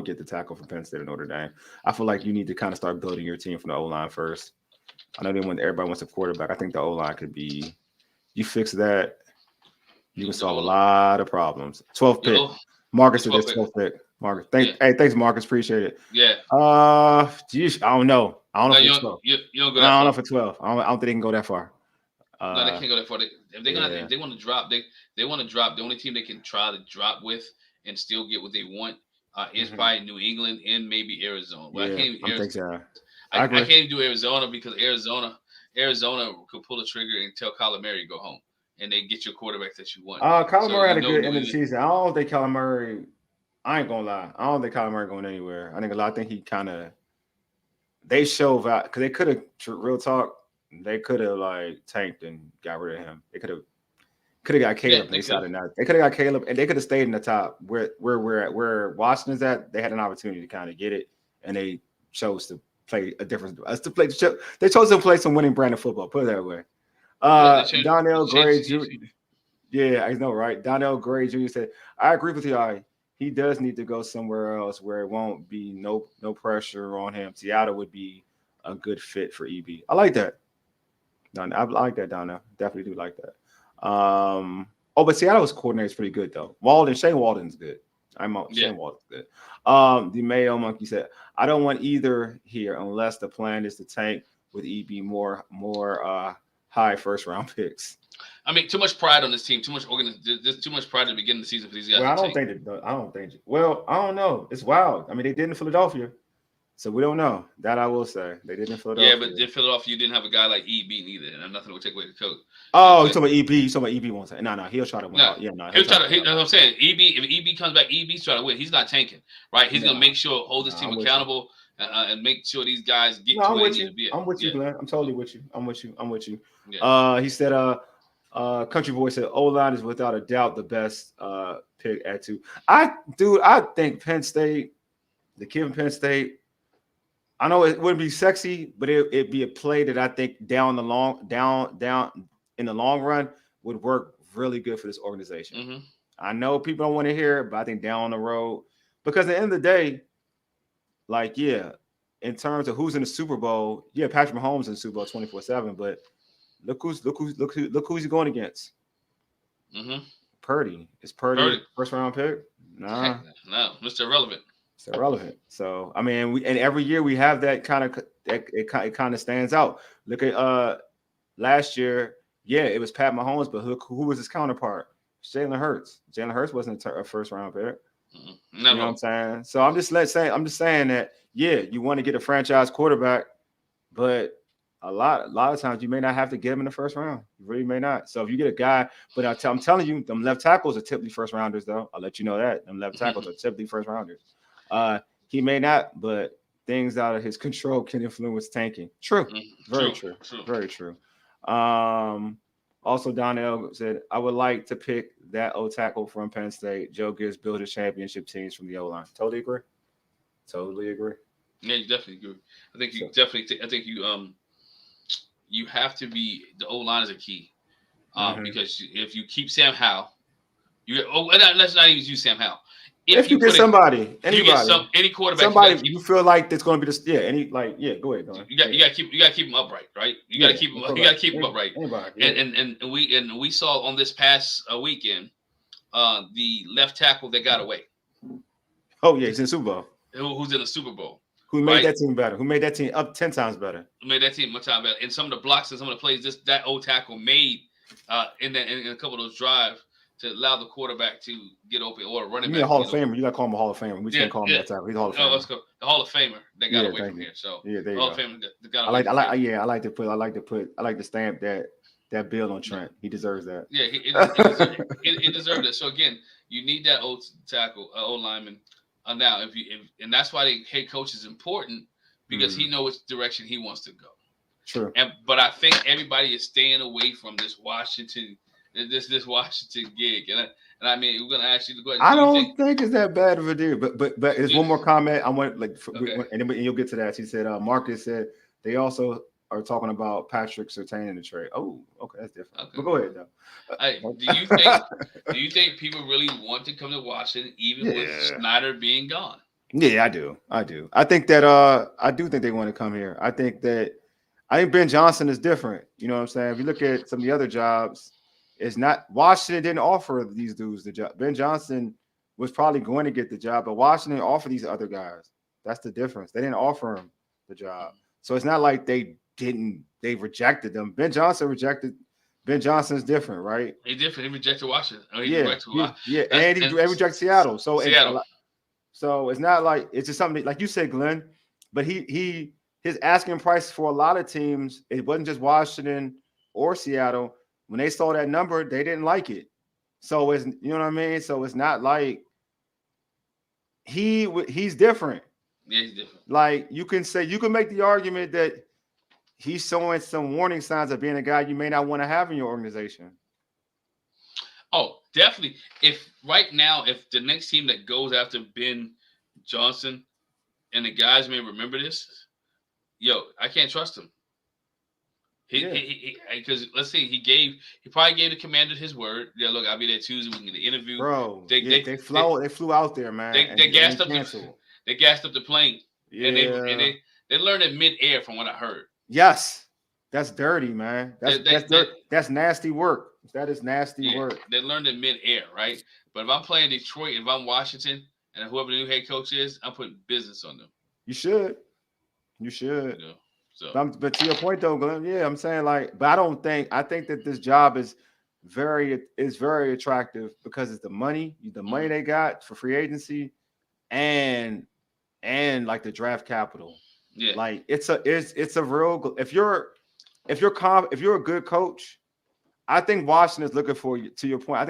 get the tackle for Penn State or Notre Dame. I feel like you need to kind of start building your team from the O-line first. I know everybody wants a quarterback. I think the O-line could be. You fix that, you can solve a lot of problems. 12th pick. Marcus said this 12th pick. Marcus, thanks, Marcus. Appreciate it. Yeah. Geez, I don't know. I don't know for 12. You don't go that far. I don't know for 12. I don't think they can go that far. No, they can't go that far. If they want to drop, they want to drop. The only team they can try to drop with and still get what they want is probably New England and maybe Arizona. But I can't even do Arizona because Arizona could pull the trigger and tell Kyler Murray to go home, and they get your quarterback that you want. Kyler Murray had a good end of the season. I don't think Kyler Murray. I ain't gonna lie. I don't think Kyler Murray going anywhere. I think he kind of. They show that because they could have real talk. They could have like tanked and got rid of him. They could have got Caleb. They could have got Caleb, and they could have stayed in the top where we're at. Where Washington's at, they had an opportunity to kind of get it, and they chose to play a different. They chose to play some winning brand of football. Put it that way. Donnell Gray Jr. Yeah, I know, right? Donnell Gray Jr. said, "I agree with you. He does need to go somewhere else where it won't be no pressure on him. Seattle would be a good fit for EB. I like that. I like that, Donnell. Definitely do like that. But Seattle's coordinator is pretty good though. Shane Walden's good. Shane Walden's good. The Mayo Monkey said, I don't want either here unless the plan is to tank with EB more high first round picks. I mean, too much pride on this team. There's too much pride at the beginning of the season for these guys. Well, I don't know. It's wild. I mean, they did in Philadelphia. So we don't know. That I will say. They did in Philadelphia. Yeah, but in Philadelphia, you didn't have a guy like EB neither, and nothing would take away the coach. Oh, you're talking about EB. You're talking about EB won't say. No, he'll try to win. He'll try to. That's what I'm saying. If EB comes back, EB's trying to win. He's not tanking, right? He's gonna make sure hold his team accountable and make sure these guys get to where they need to be. I'm with you, Glenn. I'm totally with you. I'm with you. Yeah. He said, Country Boy said, O-line is without a doubt the best pick at 2. I think Penn State, the kid from Penn State. I know it wouldn't be sexy, but it'd be a play that I think down in the long run would work really good for this organization. Mm-hmm. I know people don't want to hear it, but I think down the road, because at the end of the day, in terms of who's in the Super Bowl, yeah, Patrick Mahomes in the Super Bowl 24/7, but look who's he going against. Mm-hmm. Purdy. Is Purdy a Purdy. first round pick? Heck Nah, no, Mr. Irrelevant. it's irrelevant. So I mean, and every year we have that kind of it kind of stands out. Look at last year, yeah, it was Pat Mahomes, but who was his counterpart? Jalen Hurts. Jalen Hurts wasn't a first round pick. Never. You know what I'm saying? So I'm just saying that yeah, you want to get a franchise quarterback, but a lot of times you may not have to get him in the first round. You really may not. So if you get a guy, but I'm telling you, them left tackles are typically first rounders, though. I'll let you know that them left tackles are typically first rounders. He may not, but things out of his control can influence tanking. True, very true, very true. Also, Donnell said, I would like to pick that O tackle from Penn State. Joe Gibbs build his championship teams from the O line. Totally agree. Totally agree. Yeah, you definitely agree. I think you I think you have to be the O line is a key because if you keep Sam Howell, let's not even use Sam Howell. If you get somebody, anybody, any quarterback, somebody you feel like that's going to be the go ahead. You got to keep him upright, right? You got to keep him. You got to keep him upright. And we saw on this past weekend the left tackle that got away. Oh yeah, he's in the Super Bowl. Who's in the Super Bowl? Who made that team better? Who made that team up 10 times better? Who made that team much time better? And some of the blocks and some of the plays that old tackle made in a couple of those drives to allow the quarterback to get open or running back. You mean a Hall of Famer? You got to call him a Hall of Famer. We can't call him that tackle. He's a Hall of Famer. Let's go. The Hall of Famer that got away from here. So yeah, there you Hall go. of Famer that got away. I like to stamp that bill on Trent. He deserves that. Yeah, he deserved it. So again, you need that old tackle, old lineman. Now, and that's why the head coach is important because he knows which direction he wants to go. True. But I think everybody is staying away from this Washington gig, and I mean we're gonna ask you the question. I don't think it's that bad of a deal, but there's one more comment I want and you'll get to that. She said Marcus said they also are talking about Patrick Surtain in the trade. Oh, okay, that's different. Okay. But go ahead though. Do you think people really want to come to Washington even with Snyder being gone? Yeah, I do. I think that I do think they want to come here. I think Ben Johnson is different. You know what I'm saying? If you look at some of the other jobs, it's not Washington didn't offer these dudes the job. Ben Johnson was probably going to get the job, but Washington offered these other guys. That's the difference. They didn't offer him the job. So it's not like they rejected them. Ben Johnson is different, right? He's different. He rejected Washington. And he rejected Seattle. So it's not like it's just something like you said, Glenn. But his asking price for a lot of teams, it wasn't just Washington or Seattle. When they saw that number, they didn't like it. So it's, you know what I mean? So it's not like he's different. Yeah, he's different. Like you can make the argument that he's showing some warning signs of being a guy you may not want to have in your organization. Oh, definitely. If the next team that goes after Ben Johnson and the guys may remember this, I can't trust him. Because let's say he probably gave the commander his word. Yeah, look, I'll be there Tuesday. We can get the interview. Bro, they flew out there, man. They gassed up the plane. Yeah, and they learned it mid-air, from what I heard. Yes, that's dirty, man. That's nasty work. That is nasty work. They learned it mid-air, right? But if I'm playing Detroit, if I'm Washington, and whoever the new head coach is, I'm putting business on them. You should. So. But to your point though, Glenn, I'm saying but I think that this job is very attractive because it's the money they got for free agency and like the draft capital. Yeah. Like it's a real, if you're a good coach, I think Washington is looking for you. To your point,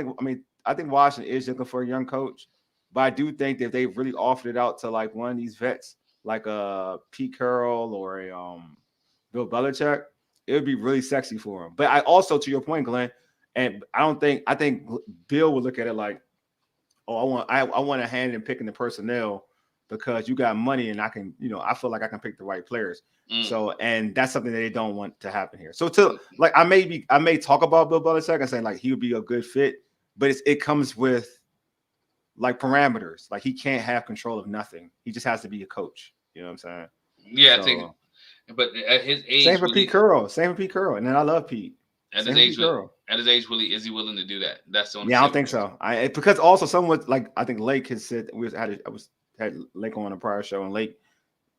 I think Washington is looking for a young coach, but I do think that they've really offered it out to like one of these vets, like a Pete Carroll or a Bill Belichick, it would be really sexy for him. But I also, to your point, Glenn, and I think Bill would look at it like, oh, I want a hand in picking the personnel because you got money and I can, I feel like I can pick the right players. So, and that's something that they don't want to happen here. So I may talk about Bill Belichick and say like he would be a good fit, but it comes with like parameters. Like he can't have control of nothing. He just has to be a coach. You know what I'm saying? Yeah, I think, So but at his same age, for will Pete he? Curl. Same for Pete Curl. And then I love Pete. At his Same for age, Pete Curl. is he willing to do that? That's the only Yeah, I don't think stipulation. so. Because also someone like I think Lake has said had Lake on a prior show, and Lake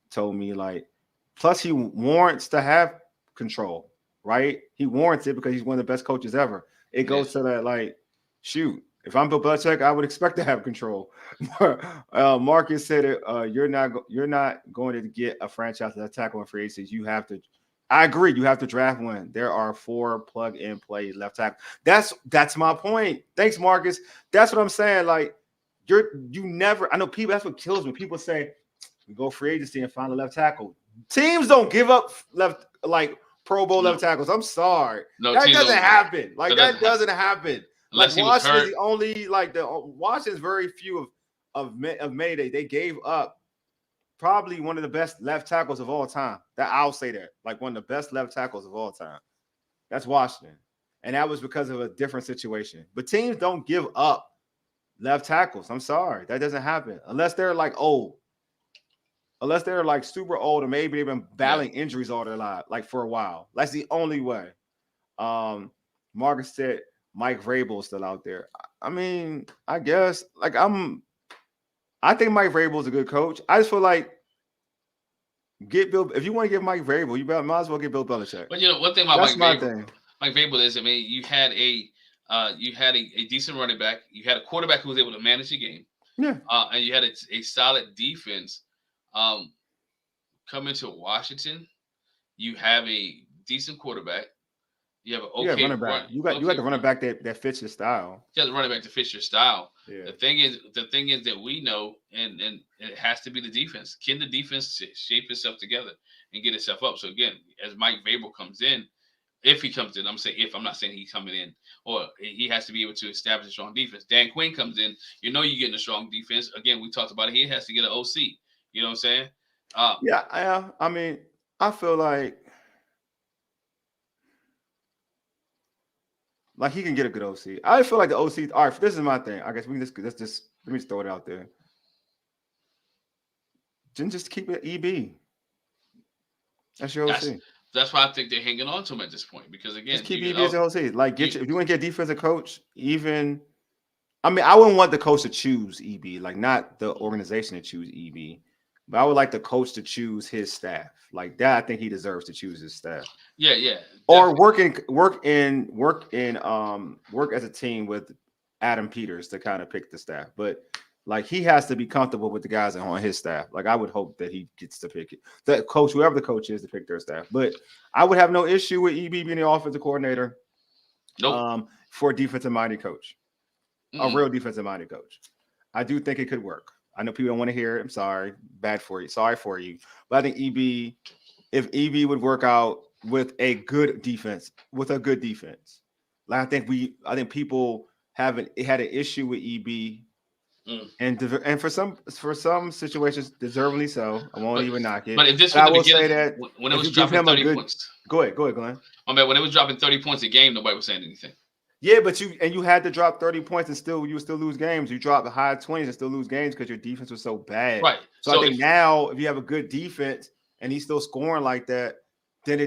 told me like, plus he warrants to have control, right? He warrants it because he's one of the best coaches ever. It Yeah. goes to that like, shoot, if I'm Bill Belichick, I would expect to have control. Marcus said it. You're not going to get a franchise that tackle in free agency. You have to. I agree. You have to draft one. There are 4 plug-and play left tackle. That's my point. Thanks, Marcus. That's what I'm saying. Like you never. I know people. That's what kills me. People say we go free agency and find a left tackle. Teams don't give up left like Pro Bowl No, left tackles. I'm sorry. no, That teams doesn't don't. happen. Like That doesn't that happen doesn't happen. Like unless he was Washington is hurt. the only like the Washington's very few of Mayday. They gave up probably one of the best left tackles of all time. That I'll say that. Like one of the best left tackles of all time. That's Washington. And that was because of a different situation. But teams don't give up left tackles. I'm sorry. That doesn't happen. Unless they're like old. Unless they're like super old or maybe they've been Yeah. battling injuries all their life, like for a while. That's the only way. Marcus said Mike Vrabel is still out there. I mean, I guess I think Mike Vrabel is a good coach. I just feel like get Bill. If you want to get Mike Vrabel, might as well get Bill Belichick. But one thing about That's my thing. Mike Vrabel is, I mean, you had a decent running back, you had a quarterback who was able to manage the game, Yeah, and you had a solid defense. Coming to Washington, you have a decent quarterback. You have an okay running back. You got the running back that fits your style. You have the running back to fit your style. Yeah. The thing is that we know, and it has to be the defense. Can the defense shape itself together and get itself up? So again, as Mike Vrabel comes in, if he comes in, I'm saying if, I'm not saying he's coming in, or he has to be able to establish a strong defense. Dan Quinn comes in, you're getting a strong defense. Again, we talked about it. He has to get an OC. You know what I'm saying? I mean, I feel like he can get a good OC. I feel like the OC. All right, this is my thing. I guess we can let's just let me just throw it out there. Just keep it EB. That's your OC. That's why I think they're hanging on to him at this point, because again, just keep EB as your OC. Like if you want to get a defensive coach, even I mean, I wouldn't want the coach to choose EB, like not the organization to choose EB. But I would like the coach to choose his staff. Like that, I think he deserves to choose his staff. Yeah. Or work as a team with Adam Peters to kind of pick the staff. But like he has to be comfortable with the guys on his staff. Like I would hope that he gets to pick it. The coach, whoever the coach is, to pick their staff. But I would have no issue with EB being the offensive coordinator. Nope. For a defensive minded coach. A real defensive minded coach. I do think it could work. I know people don't want to hear it. I'm sorry. Bad for you. Sorry for you. But I think if EB would work out with a good defense, like I think people had an issue with EB, and for some situations, deservingly so. I won't even knock it. But if this I was will say that when it was dropping 30 points. Go ahead, Glenn. I mean, when it was dropping 30 points a game, nobody was saying anything. Yeah, but you had to drop 30 points and you would still lose games. You dropped the high 20s and still lose games because your defense was so bad. Right. So I think now if you have a good defense and he's still scoring like that, then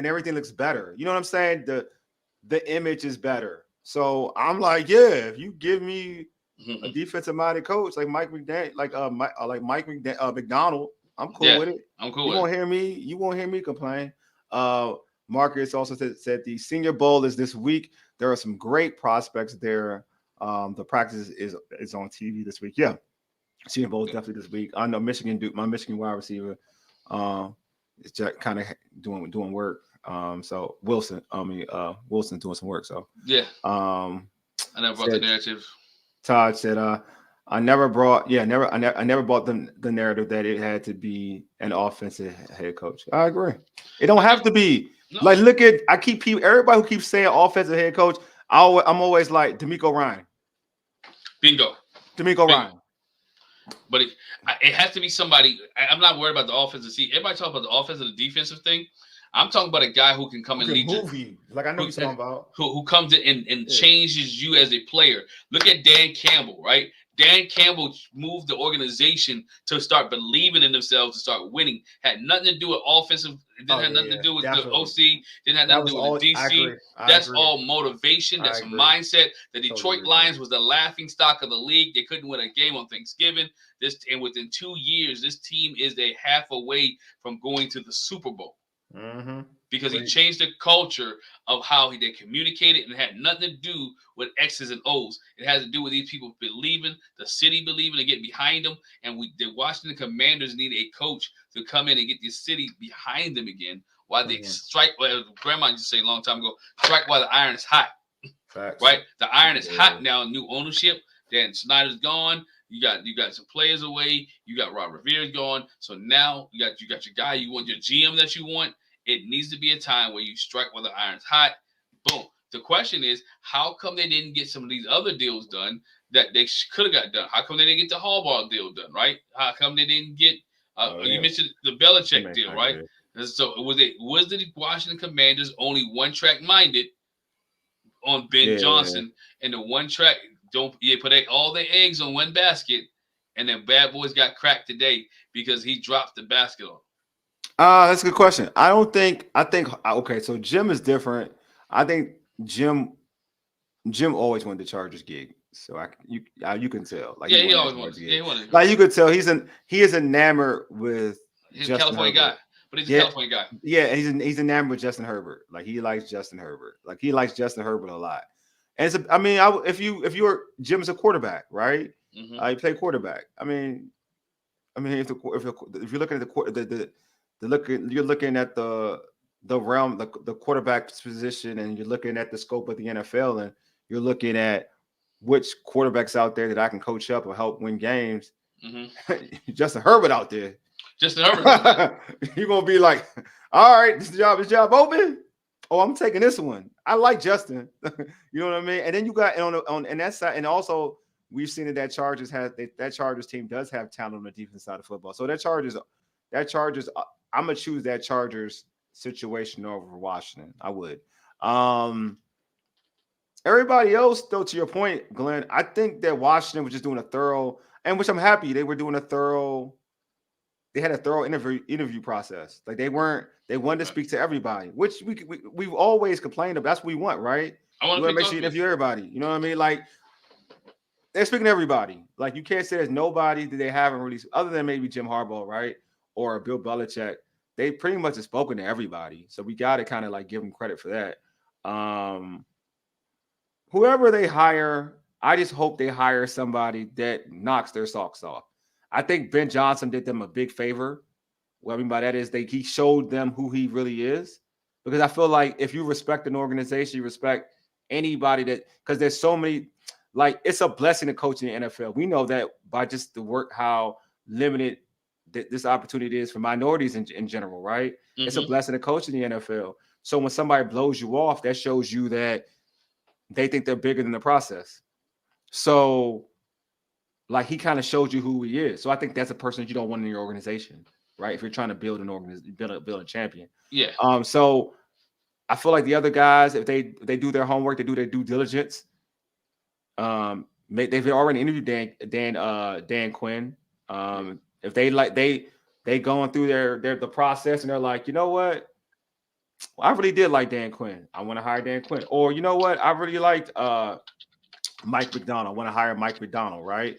everything looks better. You know what I'm saying? The image is better. So I'm like, yeah, if you give me a defensive minded coach like Mike McDaniel, Mike McDonald, I'm cool with it. I'm cool. You won't hear me complain. Marcus also said the Senior Bowl is this week. There are some great prospects there. The practice is on TV this week. Yeah, Senior Bowl is definitely this week. I know my Michigan wide receiver, is just kind of doing work. So Wilson doing some work. So yeah. I never brought the narrative. Todd said, I never brought the narrative that it had to be an offensive head coach. I agree. It don't have to be. No. Like, look at everybody who keeps saying offensive head coach. I'm always like DeMeco Ryan. Bingo. DeMeco Ryan. But it has to be somebody. I'm not worried about the offensive. See, everybody talk about the offensive and the defensive thing. I'm talking about a guy who can come and lead you. Like I know you're talking about. Who comes in and changes you as a player. Look at Dan Campbell, right? Dan Campbell moved the organization to start believing in themselves, to start winning. Had nothing to do with offensive. It didn't Oh have yeah, nothing to yeah, do with the definitely. OC. Didn't have That nothing to was do with all. the I DC. agree. I That's agree. all motivation. I That's a agree. mindset. The Totally Detroit agree, bro. Lions was the laughing stock of the league. They couldn't win a game on Thanksgiving. And within 2 years, this team is a half away from going to the Super Bowl Mm-hmm. because he Preach. changed the culture of how they communicated, and it had nothing to do with X's and O's. It has to do with these people believing, the city believing, and getting behind them. And the Washington Commanders need a coach to come in and get the city behind them again. While they Mm-hmm. strike, well, Grandma used to say a long time ago, strike while the iron is hot. Facts. Right? The iron is Yeah. hot now. New ownership. Dan Snyder's gone. You got some players away. You got Rob Rivera's gone. So now you got your guy. You want your GM that you want. It needs to be a time where you strike while the iron's hot. Boom. The question is, how come they didn't get some of these other deals done that they could have got done? How come they didn't get the Harbaugh deal done? Right? How come they didn't get? Oh You yeah. mentioned the That Belichick makes deal, sense. right? So was the Washington Commanders only one track minded on Ben Yeah. Johnson and the one track? Don't put all their eggs on one basket, and then Bad Boys got cracked today because he dropped the basket on. That's a good question. I don't think. I think okay. So Jim is different. I think Jim Jim always wanted the Chargers gig. So you can tell like he Yeah, he wanted that always Chargers wanted. Yeah, gig. he wanted. Like you could tell he is enamored with He's a Justin California guy, Herbert. but he's a Yeah, California guy. yeah, and he's enamored with Justin Herbert. Like he likes Justin Herbert. Like he likes Justin Herbert a lot. And I mean, if you were Jim's a quarterback, right? Mm-hmm. He played quarterback. I mean, if you're looking at you're looking at the realm, the quarterback position, and you're looking at the scope of the NFL, and you're looking at which quarterbacks out there that I can coach up or help win games. Mm-hmm. Justin Herbert out there. Justin Herbert. You're gonna be like, all right, this job open. Oh, I'm taking this one. I like Justin. You know what I mean? And then you got on that side, and also we've seen that that Chargers team does have talent on the defense side of football. So that Chargers, I'm gonna choose that Chargers situation over Washington. I would. Um, Everybody else, though, to your point, Glenn, I think that Washington was just doing a thorough, and which I'm happy they were doing a thorough. They had a thorough interview process. Like they wanted to speak to everybody, which we've always complained about. That's what we want, right? I You want want to to make pick sure you offense. interview everybody. You know what I mean? Like they're speaking to everybody. Like you can't say there's nobody that they haven't released, other than maybe Jim Harbaugh, right? Or Bill Belichick. They pretty much have spoken to everybody. So we got to kind of like give them credit for that. Whoever they hire, I just hope they hire somebody that knocks their socks off. I think Ben Johnson did them a big favor. What I mean by that is he showed them who he really is. Because I feel like if you respect an organization, you respect anybody because there's so many, like it's a blessing to coach in the NFL. We know that by just the work, how limited this opportunity is for minorities in general, right? It's a Mm-hmm. blessing to coach in the NFL. So when somebody blows you off, that shows you that they think they're bigger than the process. So, like, he kind of showed you who he is. So I think that's a person that you don't want in your organization, right? If you're trying to build an organization, build a champion. Yeah. So I feel like the other guys, if they do their homework, they do their due diligence. They've already interviewed Dan Quinn. If they going through the process and they're like, you know what? I really did like Dan Quinn. I want to hire Dan Quinn. Or you know what? I really liked Mike McDonald. I want to hire Mike McDonald, right?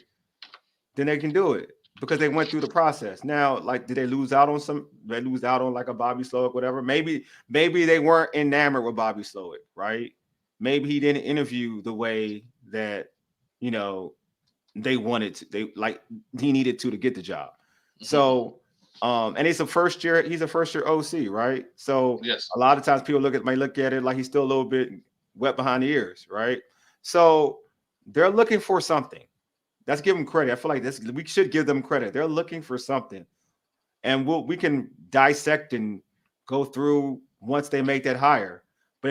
Then they can do it because they went through the process. Now, like, did they lose out on some? They lose out on like a Bobby Slowick, whatever. Maybe they weren't enamored with Bobby Slowick, right? Maybe he didn't interview the way that you know they wanted to. They like he needed to get the job. So, and he's a first year OC, right? So Yes. a lot of times people might look at it like he's still a little bit wet behind the ears, right? So they're looking for something. Let's give them credit. I feel like we should give them credit. They're looking for something, and we can dissect and go through once they make that hire.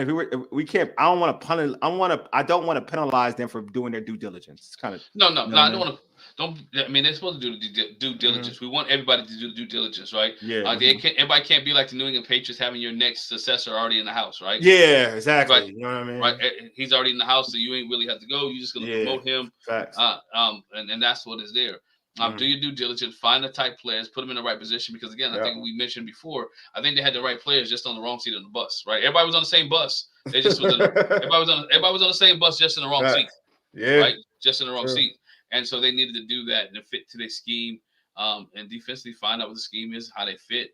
But if we can't, I don't want to penalize them for doing their due diligence. It's kind of, No, no, you know no. what I I don't mean? want to. Don't. I mean, they're supposed to do the due Hmm. diligence. We want everybody to do due diligence, right? Yeah. They can't. Everybody can't be like the New England Patriots having your next successor already in the house, right? Yeah, Right, exactly. You know what I right. mean? He's already in the house, so you ain't really have to go. You're just gonna Yeah. promote him, Facts. and that's what is there. Do Hmm. your due diligence, find the type players, put them in the right position. Because again, I Yeah. think we mentioned before, I think they had the right players just on the wrong seat of the bus. Right, everybody was on the same bus. They just was in. Everybody was on the same bus, just in the wrong seat. Facts. Yeah. Right, just in the wrong True. seat. And so they needed to do that and fit to their scheme, and defensively find out what the scheme is, how they fit,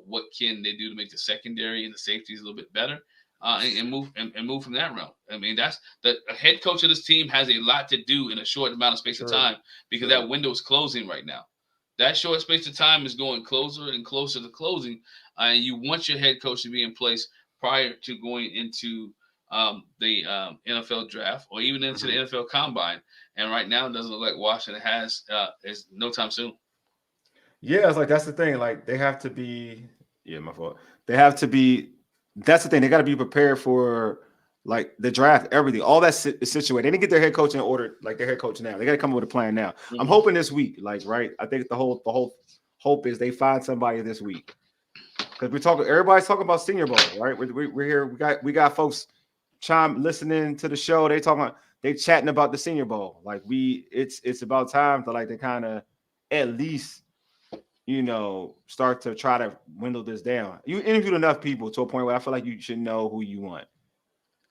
what can they do to make the secondary and the safeties a little bit better, and move from that realm. I mean, that's the head coach of this team has a lot to do in a short amount of space of True. time because True. that window is closing right now. That short space of time is going closer and closer to closing, and you want your head coach to be in place prior to going into the NFL draft or even into the Hmm. NFL combine. And right now, it doesn't look like Washington has is no time soon. Yeah, it's like that's the thing. Like they have to be. Yeah, my fault. They have to be. That's the thing. They got to be prepared for like the draft, everything, all that is situated. They didn't get their head coach in order, like their head coach now. They got to come up with a plan now. I'm Mm-hmm. hoping this week, like right. I think the whole hope is they find somebody this week because we're talking. Everybody's talking about Senior Bowl, right? We're here. We got folks listening to the show. They chatting about the Senior Bowl. Like it's about time to like to kind of at least start to try to dwindle this down. You interviewed enough people to a point where I feel like you should know who you want.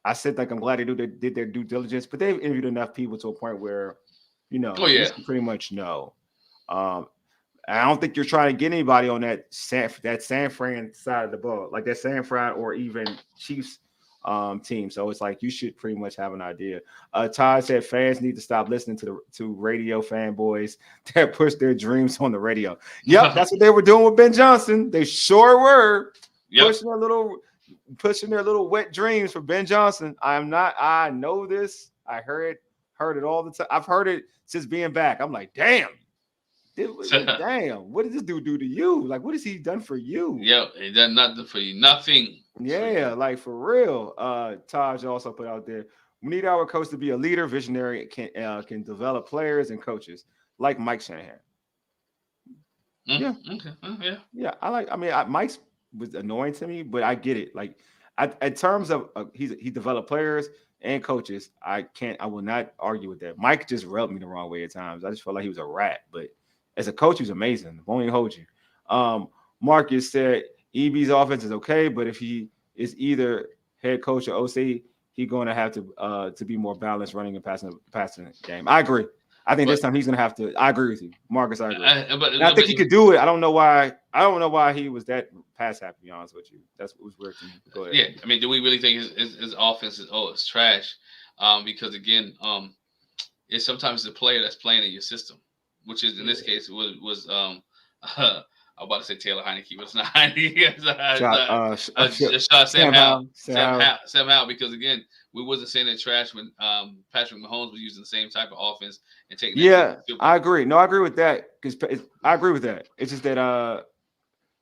I said like I'm glad they did their due diligence, but they've interviewed enough people to a point where Oh you yeah, should pretty much know. Um, I don't think you're trying to get anybody on that San Fran side of the ball, like that San Fran or even Chiefs team. So it's like you should pretty much have an idea. Todd said fans need to stop listening to radio fanboys that push their dreams on the radio. Yep, that's what they were doing with Ben Johnson. They sure were yep. pushing their little wet dreams for Ben Johnson. I know this. I heard it all the time. I've heard it since being back. I'm like, damn. Damn, what did this dude do to you? Like, what has he done for you? Yep, he done nothing for you. Nothing for you. Yeah, like for real. Taj also put out there, we need our coach to be a leader, visionary, can develop players and coaches like Mike Shanahan. Yeah, Okay. Yeah. yeah. Mike's was annoying to me, but I get it. Like, in terms of he developed players and coaches. I will not argue with that. Mike just rubbed me the wrong way at times. I just felt like he was a rat, but as a coach, he was amazing. Won't even hold you. Marcus said EB's offense is okay, but if he is either head coach or OC, he's going to have to be more balanced running and passing game. I agree. I think But this time he's going to have to. I agree with you, Marcus. I agree. but And I think he could do it. I don't know why. I don't know why he was that pass happy. To be honest with you, that's what was weird to me. Go ahead. yeah, I mean, do we really think his offense is it's trash? Because again, it's sometimes the player that's playing in your system, which is in this case was I'm about to say Taylor Heineke, but it's not Heineke. Shot. It's shot Sam Howell. Sam Howell. Sam Howell, because again, we wasn't saying that trash when Patrick Mahomes was using the same type of offense and taking Yeah, that I agree. No, I agree with that because I agree with that. It's just that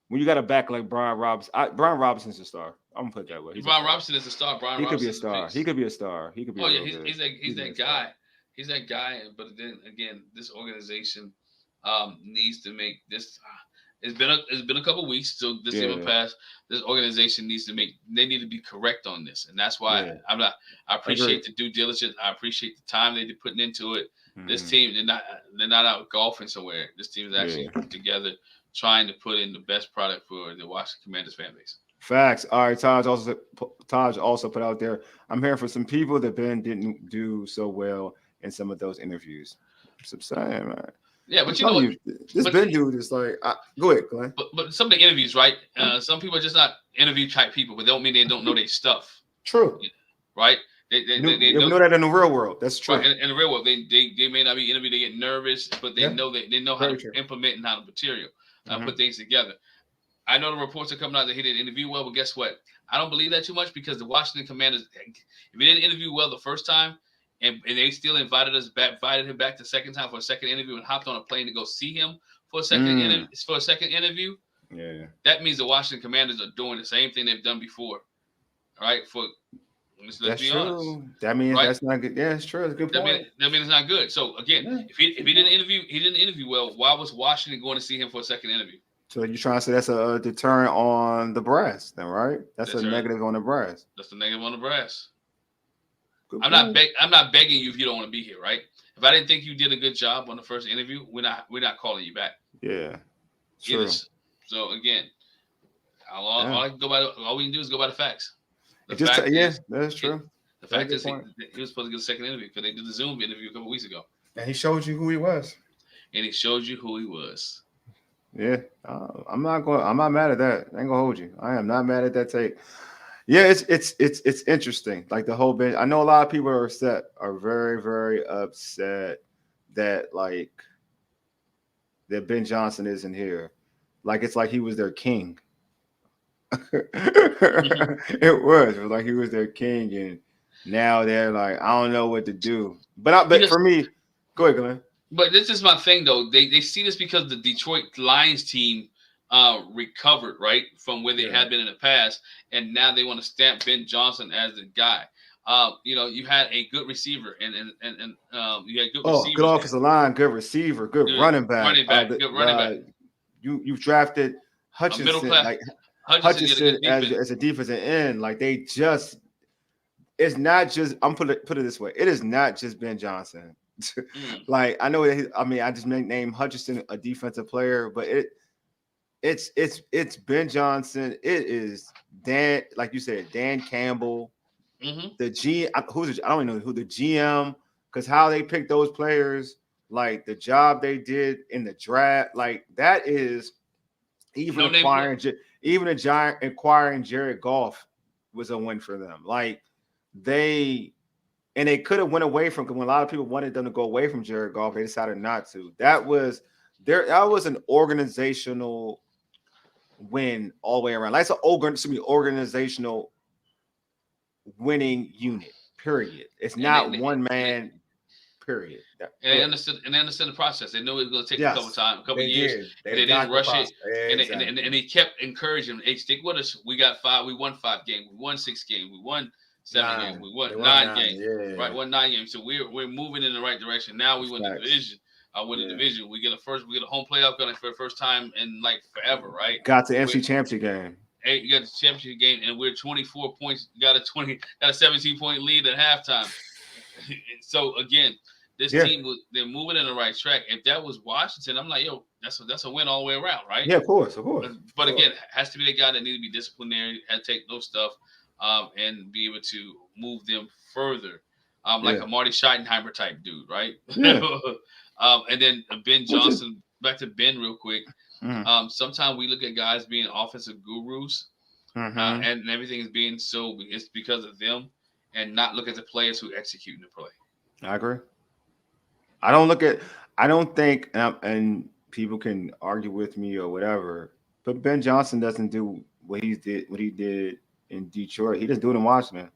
when you got a back like Brian Robinson, Brian Robinson's a star. I'm gonna put it that way. Brian Robinson is a star. Brian He could be Robinson a is a star. beast. He could be a star. He could be. Oh yeah, real good. he's that guy. He's that guy. But then again, this organization needs to make this. It's been a couple weeks, so this even passed. This organization needs to make. They need to be correct on this, and that's why I'm not. I appreciate the due diligence. I appreciate the time they're putting into it. Mm-hmm. This team, they're not out golfing somewhere. This team is actually together, trying to put in the best product for the Washington Commanders fan base. Facts. All right, Taj also put out there. I'm hearing from some people that Ben didn't do so well in some of those interviews. Subside, man. Yeah, but you know what? This Ben dude is like, go ahead, Glenn. But some of the interviews, right? Some people are just not interview type people, but they don't mean they don't know their stuff. True. Right? They know that in the real world. That's true. Right, in the real world, they may not be interviewed. They get nervous, but they know how to implement and how to material put things together. I know the reports are coming out that he didn't interview well, but guess what? I don't believe that too much because the Washington Commanders, if he didn't interview well the first time, and they still invited him back the second time for a second interview and hopped on a plane to go see him for a second interview. Yeah, that means the Washington Commanders are doing the same thing they've done before. right? For let's That's be honest, true. That means right? that's not good. Yeah, it's true. It's a good point. That means it's not good. So again, Yeah, if he didn't interview, he didn't interview well. Why was Washington going to see him for a second interview? so you're trying to say that's a deterrent on the brass, then, right? That's a That's right. negative on the brass. That's the negative on the brass. Good point. I'm not begging you if you don't want to be here, right? If I didn't think you did a good job on the first interview, we're not calling you back. Yeah, It true. is. So again, Yeah, all I can go by, all we can do is go by the facts. The it just fact yeah, is, that's it, true. the That's a fact good is point. he was supposed to get a second interview because they did the Zoom interview a couple weeks ago, And he showed you who he was. and he showed you who he was. Yeah, I'm not going. I'm not mad at that. I ain't gonna hold you. I am not mad at that take. Yeah, it's interesting. Like the whole bit. I know a lot of people are upset, are very upset that that Ben Johnson isn't here. Like it's like he was their king. It was like he was their king, and now they're like, I don't know what to do. But Because for me, go ahead, Glenn. But this is my thing though. They see this because the Detroit Lions team recovered right from where they Yeah. had been in the past, and now they want to stamp Ben Johnson as the guy. You know, you had a good receiver, and you had good Oh, good receivers, offensive line, good receiver, good good running back. running back, good running back, You've drafted a middle Hutchinson, class. like Hutchinson get a Hutchinson good defense. as a defensive end. Like they just, it's not just. I'm put it this way. It is not just Ben Johnson. Mm. Like I know that. I mean, I just named Hutchinson a defensive player, but it's Ben Johnson. It is Dan, like you said, Dan Campbell. Hmm. The G, I don't even know who the GM, because how they picked those players, like the job they did in the draft, like that is even No name play. even a giant acquiring Jared Goff was a win for them. Like they they could have went away from, because when a lot of people wanted them to go away from Jared Goff, they decided not to. That was an organizational win all the way around. Like it's an organizational winning unit. Period. It's And not they, one and they, man. Period. Yeah. and Go they ahead. understood the process. They knew it was going to take Yes, a couple they years, did. and They they didn't got the rush it. process. Exactly. And they kept encouraging them. Hey, stick with us. We got five. We won 5 games. We won 6 games. We won 7 games. Nine. We won They won 9. nine games. Right, Yeah. won 9 games. So we're moving in the right direction. Now we win the Facts. division. Win the Yeah. division. We get a home playoff going for the first time in like forever. Right. Got the We MC championship game. Hey, you got the championship game, and we're 24 points. Got a 17-point lead at halftime. So again, this Yeah. team they're moving in the right track. If that was Washington, I'm like, yo, that's a win all the way around, right? Yeah, of course, of course. But Of course. again, has to be the guy that needs to be disciplinary, had to take no stuff, and be able to move them further, like Yeah. a Marty Schottenheimer type dude, right? Yeah. And then Ben Which is Johnson. Back to Ben real quick. Sometimes we look at guys being offensive gurus, mm-hmm. and everything is being so it's because of them, and not look at the players who execute the play. I agree. I don't think, and people can argue with me or whatever, but Ben Johnson doesn't do what he did in Detroit. He doesn't do it in Washington.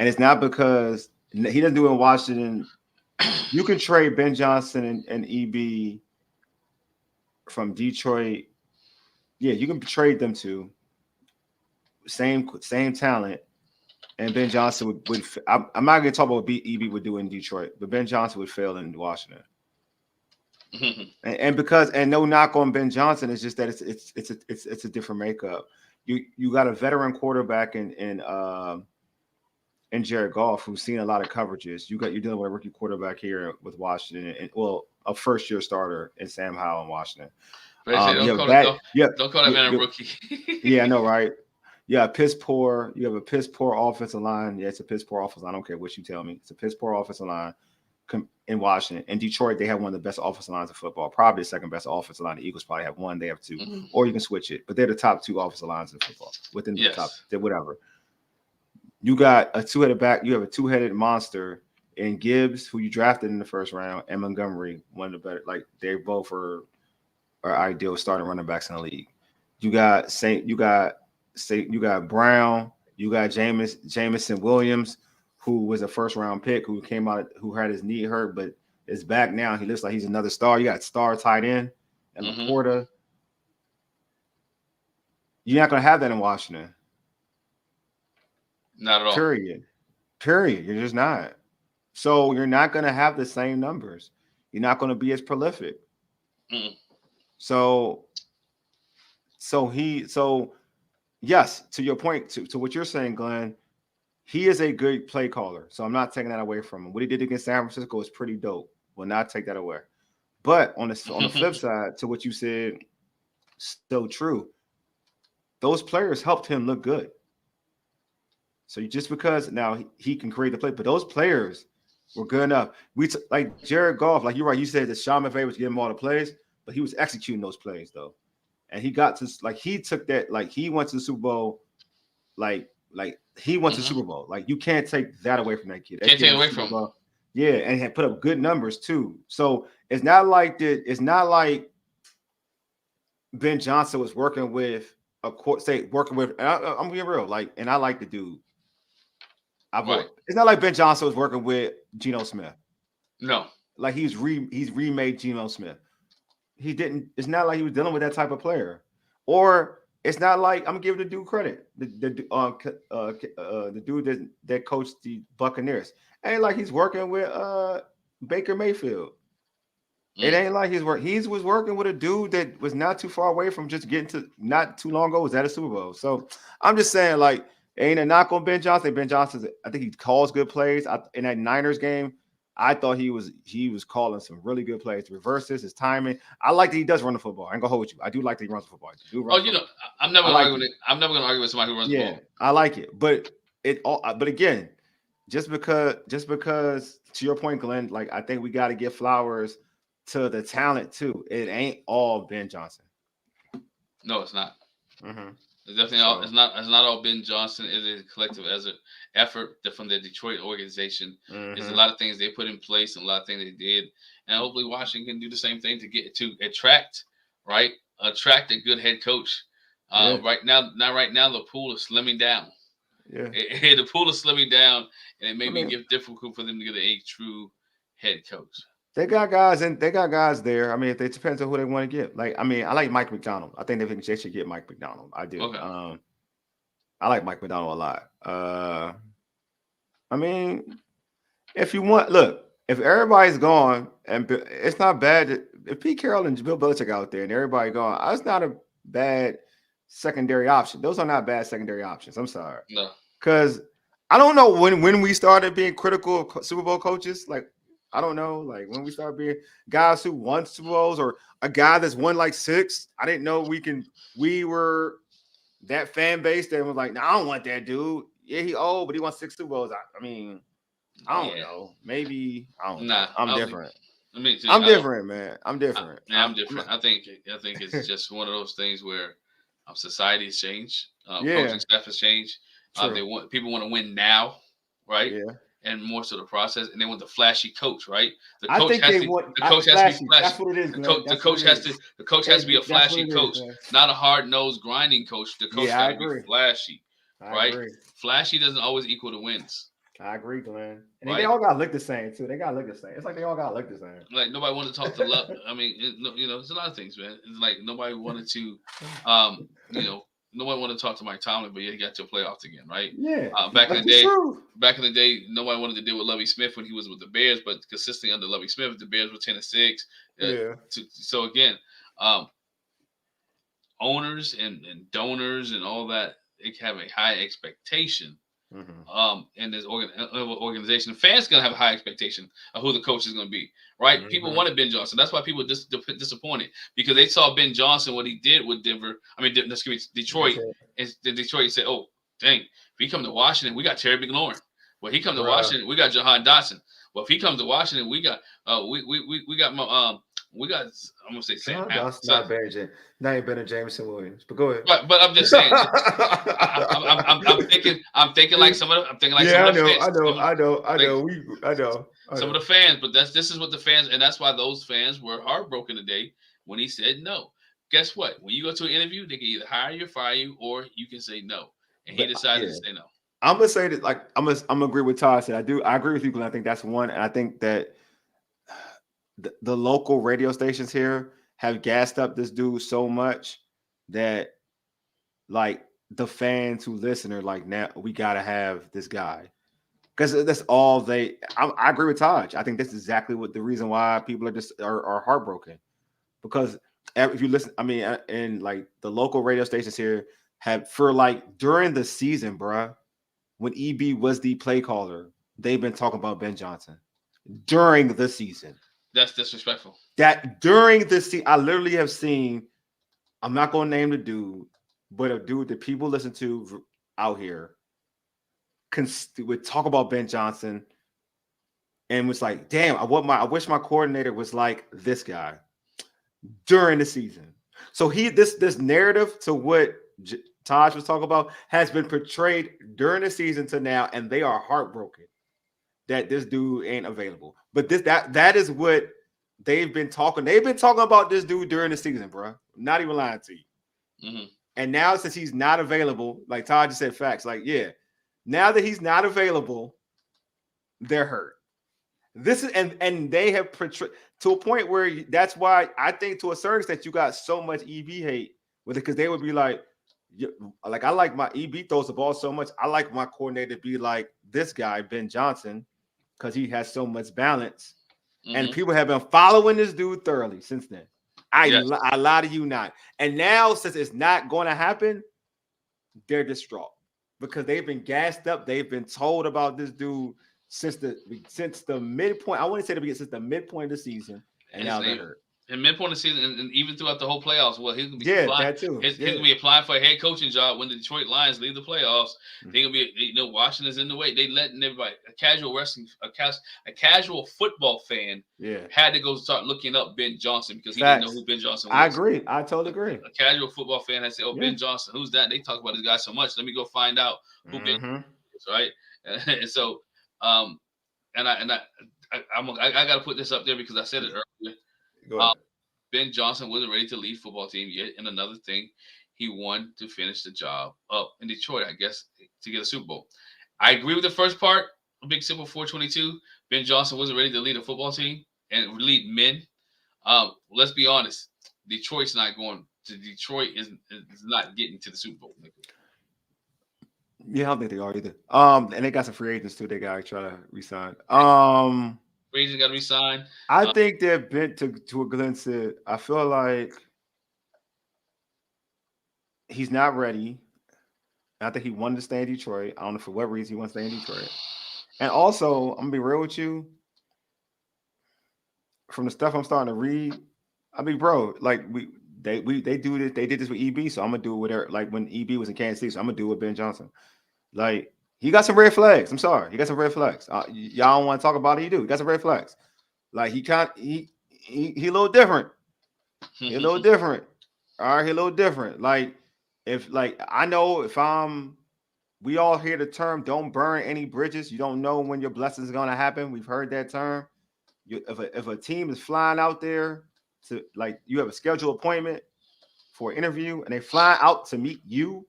And it's not because he doesn't do it in Washington. You can trade Ben Johnson and EB from Detroit. Yeah, you can trade them to same talent. And Ben Johnson would I'm not going to talk about what EB would do in Detroit, but Ben Johnson would fail in Washington. And no knock on Ben Johnson, it's just that it's a different makeup. You got a veteran quarterback in Jared Goff, who's seen a lot of coverages. You're dealing with a rookie quarterback here with Washington, and a first year starter in Sam Howell in Washington. Don't call that man a rookie. Yeah, I know, right? Yeah, You have a piss poor offensive line. Yeah, it's a piss poor offensive line. I don't care what you tell me. It's a piss poor offensive line in Washington. In Detroit, they have one of the best offensive lines of football. Probably the second best offensive line. The Eagles probably have one. They have 2. Mm-hmm. Or you can switch it. But they're the top 2 offensive lines in football. Within the top, whatever. You got a 2-headed back. You have a 2-headed monster in Gibbs, who you drafted in the first round, and Montgomery, one of the better. Like they both are ideal starting running backs in the league. You got Brown. You got Jamison Williams, who was a first round pick, who had his knee hurt, but is back now. He looks like he's another star. You got star tight end and Laporta. You're not gonna have that in Washington. Not at all. Period. Period. You're just not. So you're not going to have the same numbers. You're not going to be as prolific. Mm. So so yes, to your point, to what you're saying, Glenn, he is a good play caller. So I'm not taking that away from him. What he did against San Francisco is pretty dope. Will not take that away. But on the flip side, to what you said, still true. Those players helped him look good. So just because now he can create the play, but those players were good enough. Like Jared Goff, like you're right. You said that Sean McVay was giving him all the plays, but he was executing those plays though, and he got to like he took that like he went to the Super Bowl, like he went to the Hmm. Super Bowl. Like you can't take that away from that kid. That Can't kid take it went to away the Super from him. Bowl, yeah, and he had put up good numbers too. So it's not like that. It's not like Ben Johnson was working with a court, say working with. I'm being real, like, and I like the dude. Right. It's not like Ben Johnson was working with Geno Smith. No. Like he's remade Geno Smith. He didn't. It's not like he was dealing with that type of player, or it's not like I'm giving the dude credit. The dude that coached the Buccaneers ain't like he's working with Baker Mayfield. It Mm. ain't like he was working with a dude that was not too far away from just getting to not too long ago was at a Super Bowl. So I'm just saying, like, ain't a knock on Ben Johnson. Ben Johnson, I think he calls good plays. In that Niners game, I thought he was calling some really good plays. The reverses, his timing. I like that he does run the football. I ain't gonna hold you. I do like that he runs the football. He do run Oh, the you know, football. I'm never I gonna like argue with it. it. I'm never gonna argue with somebody who runs the Yeah, ball. I like it. But again, just because to your point, Glenn, like I think we got to give flowers to the talent too. It ain't all Ben Johnson. No, it's not. Hmm. It's definitely all. So, It's not all Ben Johnson. It is a collective as an effort from the Detroit organization. There's a hmm lot of things they put in place and a lot of things they did, and hopefully Washington can do the same thing to get to attract right attract a good head coach. yeah, Right now the pool is slimming down. yeah. The pool is slimming down, and it I may be mean, difficult for them to get a true head coach. they got guys there. I mean, it depends on who they want to get. Like, I mean, I like Mike McDonald. I think they should get Mike McDonald. I do. Okay. I like Mike McDonald a lot. I mean, if you want, look, if everybody's gone and it's not bad if Pete Carroll and Bill Belichick out there and everybody gone, that's not a bad secondary option. Those are not bad secondary options. I'm sorry, No. because I don't know when we started being critical of Super Bowl coaches. Like I don't know, like when we started being guys who won Super Bowls or a guy that's won like six. I didn't know we were that fan base that was like, no, I don't want that dude. Yeah, he old, but he won six Super Bowls. I mean, I don't Yeah. know. Maybe I don't know. Nah. I'm I don't think. different. I mean, I'm I don't. different, man. I'm different. Yeah, I'm different. I think it's just one of those things where society has changed, Yeah, coaching staff has changed. They true. want people want to win now, right? Yeah, And more so the process, and they want the flashy coach, right? I think they want The coach has to be flashy. That's flashy. what it is, Glenn. The That's what coach it has is. to be a That's what flashy it is, coach, man. not a hard nosed grinding coach. The coach Yeah, got I to be agree. flashy, I right? agree. Flashy doesn't always equal to wins, I agree, Glenn. And they right? all got to look the same too. They got to look the same. It's like they all got to look the Like nobody wanted to talk to love. I mean, you know, it's a lot of things, man. It's like nobody wanted to, um, you know, nobody wanted to talk to Mike Tomlin, but yet he got to playoffs again, right? same. Yeah, Back in that's the the day, truth. nobody wanted to deal with Lovie Smith when he was with the Bears, but consistently under Lovie Smith, the Bears were 10-6. Yeah. So again, um, owners and donors and all that they have a high expectation Hmm. in this organization. Fans gonna have a high expectation of who the coach is gonna be, right? People Hmm. wanted Ben Johnson. That's why people disappointed because they saw Ben Johnson what he did with Denver. I mean, excuse me, Detroit. Detroit, And Detroit said, "Oh, dang! If he come to Washington, we got Terry McLaurin. Well, he come to bruh. Washington, we got Jahan Dotson. Well, if he comes to Washington, we got we got we got I'm gonna say Sam John Howell. Dawson So, not better than not even better than Jameson Williams. But go ahead. but I'm just saying, I'm thinking like I'm thinking like some Yeah, of the fans, like I know. I some of know. the fans. But this is what the fans, and that's why those fans were heartbroken today when he said no. Guess what? When you go to an interview, they can either hire you, fire you, or you can say no. And he But decided to yeah, say no. I'm gonna say that like I'm gonna agree with Todd said. I agree with you, Glenn. I think that's one, and I think that the local radio stations here have gassed up this dude so much that like the fans who listen are like, now we gotta have this guy. Because that's all they. I agree with Taj. I think that's exactly what the reason why people are just are heartbroken. Because if you listen, I mean, and like the local radio stations here have for like during the season, bruh, when EB was the play caller, they've been talking about Ben Johnson during the season. That's disrespectful. That during the season, I literally have seen. I'm not gonna name the dude, but a dude that people listen to out here would talk about Ben Johnson and was like, "Damn, I wish my coordinator was like this guy during the season." So this narrative to what Taj was talking about has been portrayed during the season to now, and they are heartbroken that this dude ain't available. But that is what they've been talking. They've been talking about this dude during the season, bro. Not even lying to you. Mm-hmm. And now since he's not available, like Todd just said, facts. Like, yeah, now that he's not available, they're hurt. This is and they have portrayed to a point where that's why I think to a certain extent you got so much EB hate with it because they would be like I like my EB throws the ball so much. I like my coordinator to be like this guy Ben Johnson because he has so much balance, and people have been following this dude thoroughly since then. I lie to you not, and now since it's not going to happen, they're distraught because they've been gassed up. They've been told about this dude since the midpoint. I want to say since the midpoint of the season, and now they're hurt. And midpoint of the season, and even throughout the whole playoffs, well, he's gonna be that too. He's gonna be applying for a head coaching job when the Detroit Lions leave the playoffs. They're gonna be, Washington's in the way. They letting everybody, a casual football fan, had to go start looking up Ben Johnson because he didn't know who Ben Johnson was. I agree. I totally agree. A casual football fan has said, "Oh, Ben Johnson, who's that?" They talk about this guy so much. Let me go find out who Ben Johnson is, right? And so, I got to put this up there because I said it earlier. Ben Johnson wasn't ready to lead football team yet. And another thing, he wanted to finish the job up in Detroit, I guess, to get a Super Bowl. I agree with the first part. Big Simple 422. Ben Johnson wasn't ready to lead a football team and lead men. Let's be honest. Detroit's not going to Detroit is not getting to the Super Bowl. Yeah, I don't think they are either. And they got some free agents too. They got to try to resign. Free agents got to resign. I think they're bent to what Glenn said. I feel like he's not ready. I think he wanted to stay in Detroit. I don't know for what reason he wants to stay in Detroit. And also, I'm gonna be real with you. From the stuff I'm starting to read, I mean, bro, like they do this. They did this with EB, so I'm gonna do it with her. Like when EB was in Kansas City, so I'm gonna do it with Ben Johnson. Like he got some red flags. I'm sorry, he got some red flags. Y'all don't want to talk about it. He do. He got some red flags. Like he a little different. He a little different. All right, he a little different. Like I know we all hear the term "don't burn any bridges." You don't know when your blessings are gonna happen. We've heard that term. If a team is flying out there to like you have a scheduled appointment for an interview and they fly out to meet you,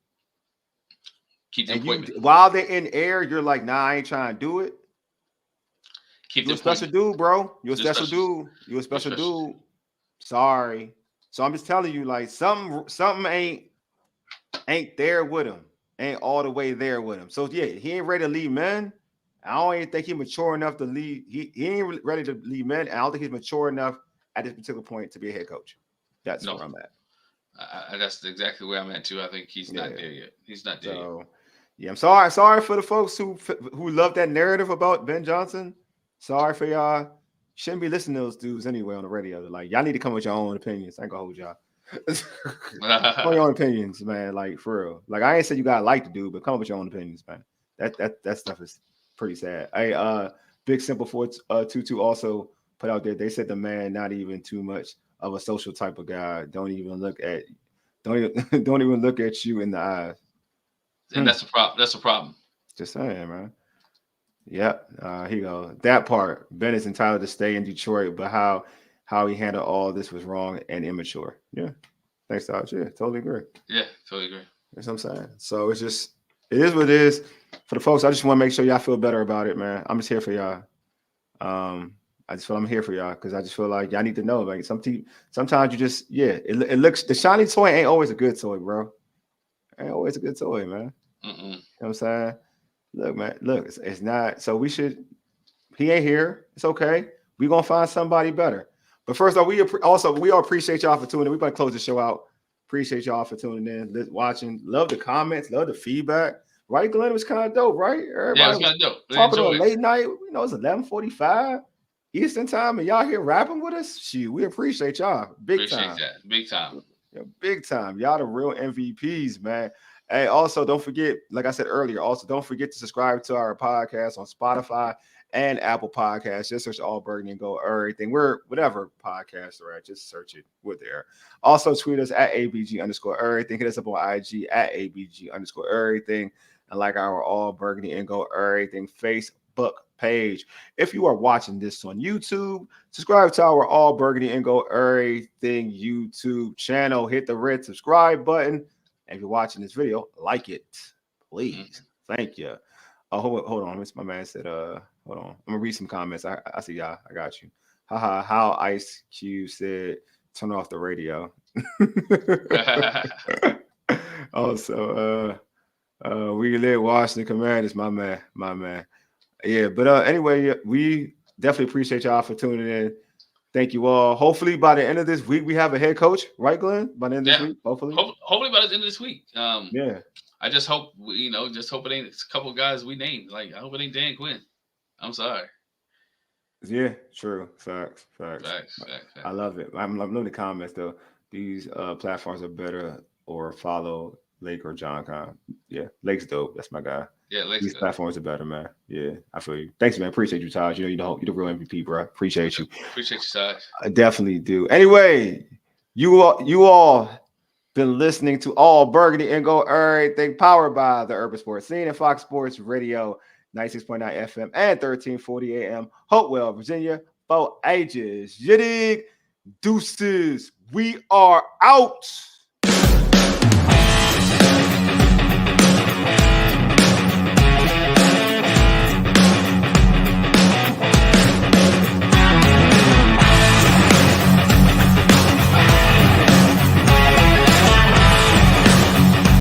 keep the appointment. While they're in air, you're like, nah, I ain't trying to do it. You're a special dude, bro. You're a special dude. You're a special dude. Sorry. So I'm just telling you, like, something ain't there with him. Ain't all the way there with him. So yeah, he ain't ready to lead men. I don't even think he's mature enough to lead. He ain't ready to lead men. And I don't think he's mature enough at this particular point to be a head coach. That's where I'm at. That's exactly where I'm at too. I think he's not there yet. He's not there yet. Yeah, I'm sorry for the folks who love that narrative about Ben Johnson. Sorry for y'all. Shouldn't be listening to those dudes anyway on the radio. Like y'all need to come with your own opinions. I ain't gonna hold y'all. Come your own opinions, man. Like for real. Like I ain't said you gotta like the dude, but come up with your own opinions, man. That stuff is pretty sad. Big Simple 422 also put out there. They said the man not even too much of a social type of guy. Don't even look at you in the eyes. And that's a problem. That's a problem. Just saying, man. Yep. Here you go. That part. Ben is entitled to stay in Detroit, but how he handled all this was wrong and immature. Yeah. Thanks, Todd. Yeah, totally agree. Yeah, totally agree. That's what I'm saying. So it is what it is. For the folks, I just want to make sure y'all feel better about it, man. I'm just here for y'all. I just feel I'm here for y'all because I just feel like y'all need to know. Like sometimes you just it looks the shiny toy ain't always a good toy, bro. Ain't always a good toy, man. Mm-mm. You know what I'm saying? Look, man, look, it's not. So we should. He ain't here. It's okay. We gonna find somebody better. But first off, we all appreciate y'all for tuning in. We're gonna close the show out. Appreciate y'all for tuning in, watching. Love the comments, love the feedback. Right, Glenn, was kind of dope, right? Yeah, Everybody it's was kind of dope. Really talking enjoy on it. late night. You know, it's 11:45 Eastern time, and y'all here rapping with us. Shoot, we appreciate y'all big Appreciate time. that. Big time. Yeah, big time. Y'all the real MVPs, man. Hey, also don't forget, like I said earlier, also don't forget to subscribe to our podcast on Spotify and Apple Podcasts. Just search All Burgundy and Go everything. We're whatever podcast are at, just search it. We're there. Also tweet us at ABG_everything. Hit us up on IG at ABG_everything. And like our All Burgundy and Go everything Facebook page. If you are watching this on YouTube, subscribe to our All Burgundy and Go everything YouTube channel. Hit the red subscribe button. And if you're watching this video, like it, please. Thank you. Oh, hold on. Miss my man said, hold on. I'm gonna read some comments. I see y'all. I got you. Haha. How Ice Cube said, turn off the radio. Also, we live Washington Commanders, my man, my man. Yeah, but anyway, we definitely appreciate y'all for tuning in. Thank you all. Hopefully, by the end of this week, we have a head coach, right, Glenn? By the end of this week, hopefully. Hopefully by the end of this week. Yeah. I just hope just hope it ain't a couple guys we named. Like I hope it ain't Dan Quinn. I'm sorry. Yeah, true. Facts. Facts. I love it. I'm loving the comments though. These platforms are better or follow Lake or John Con. Yeah, Lake's dope. That's my guy. Yeah, Lake's These good. platforms are better, man. Yeah, I feel you. Thanks, man. Appreciate you, Taj. You're the real MVP, bro. Appreciate you. Appreciate you, Taj. I definitely do. Anyway, you all been listening to All Burgundy and Go everything powered by the Urban Sports Scene and Fox Sports Radio 96.9 FM and 1340 AM, Hopewell, Virginia, for ages. You dig? Deuces. We are out.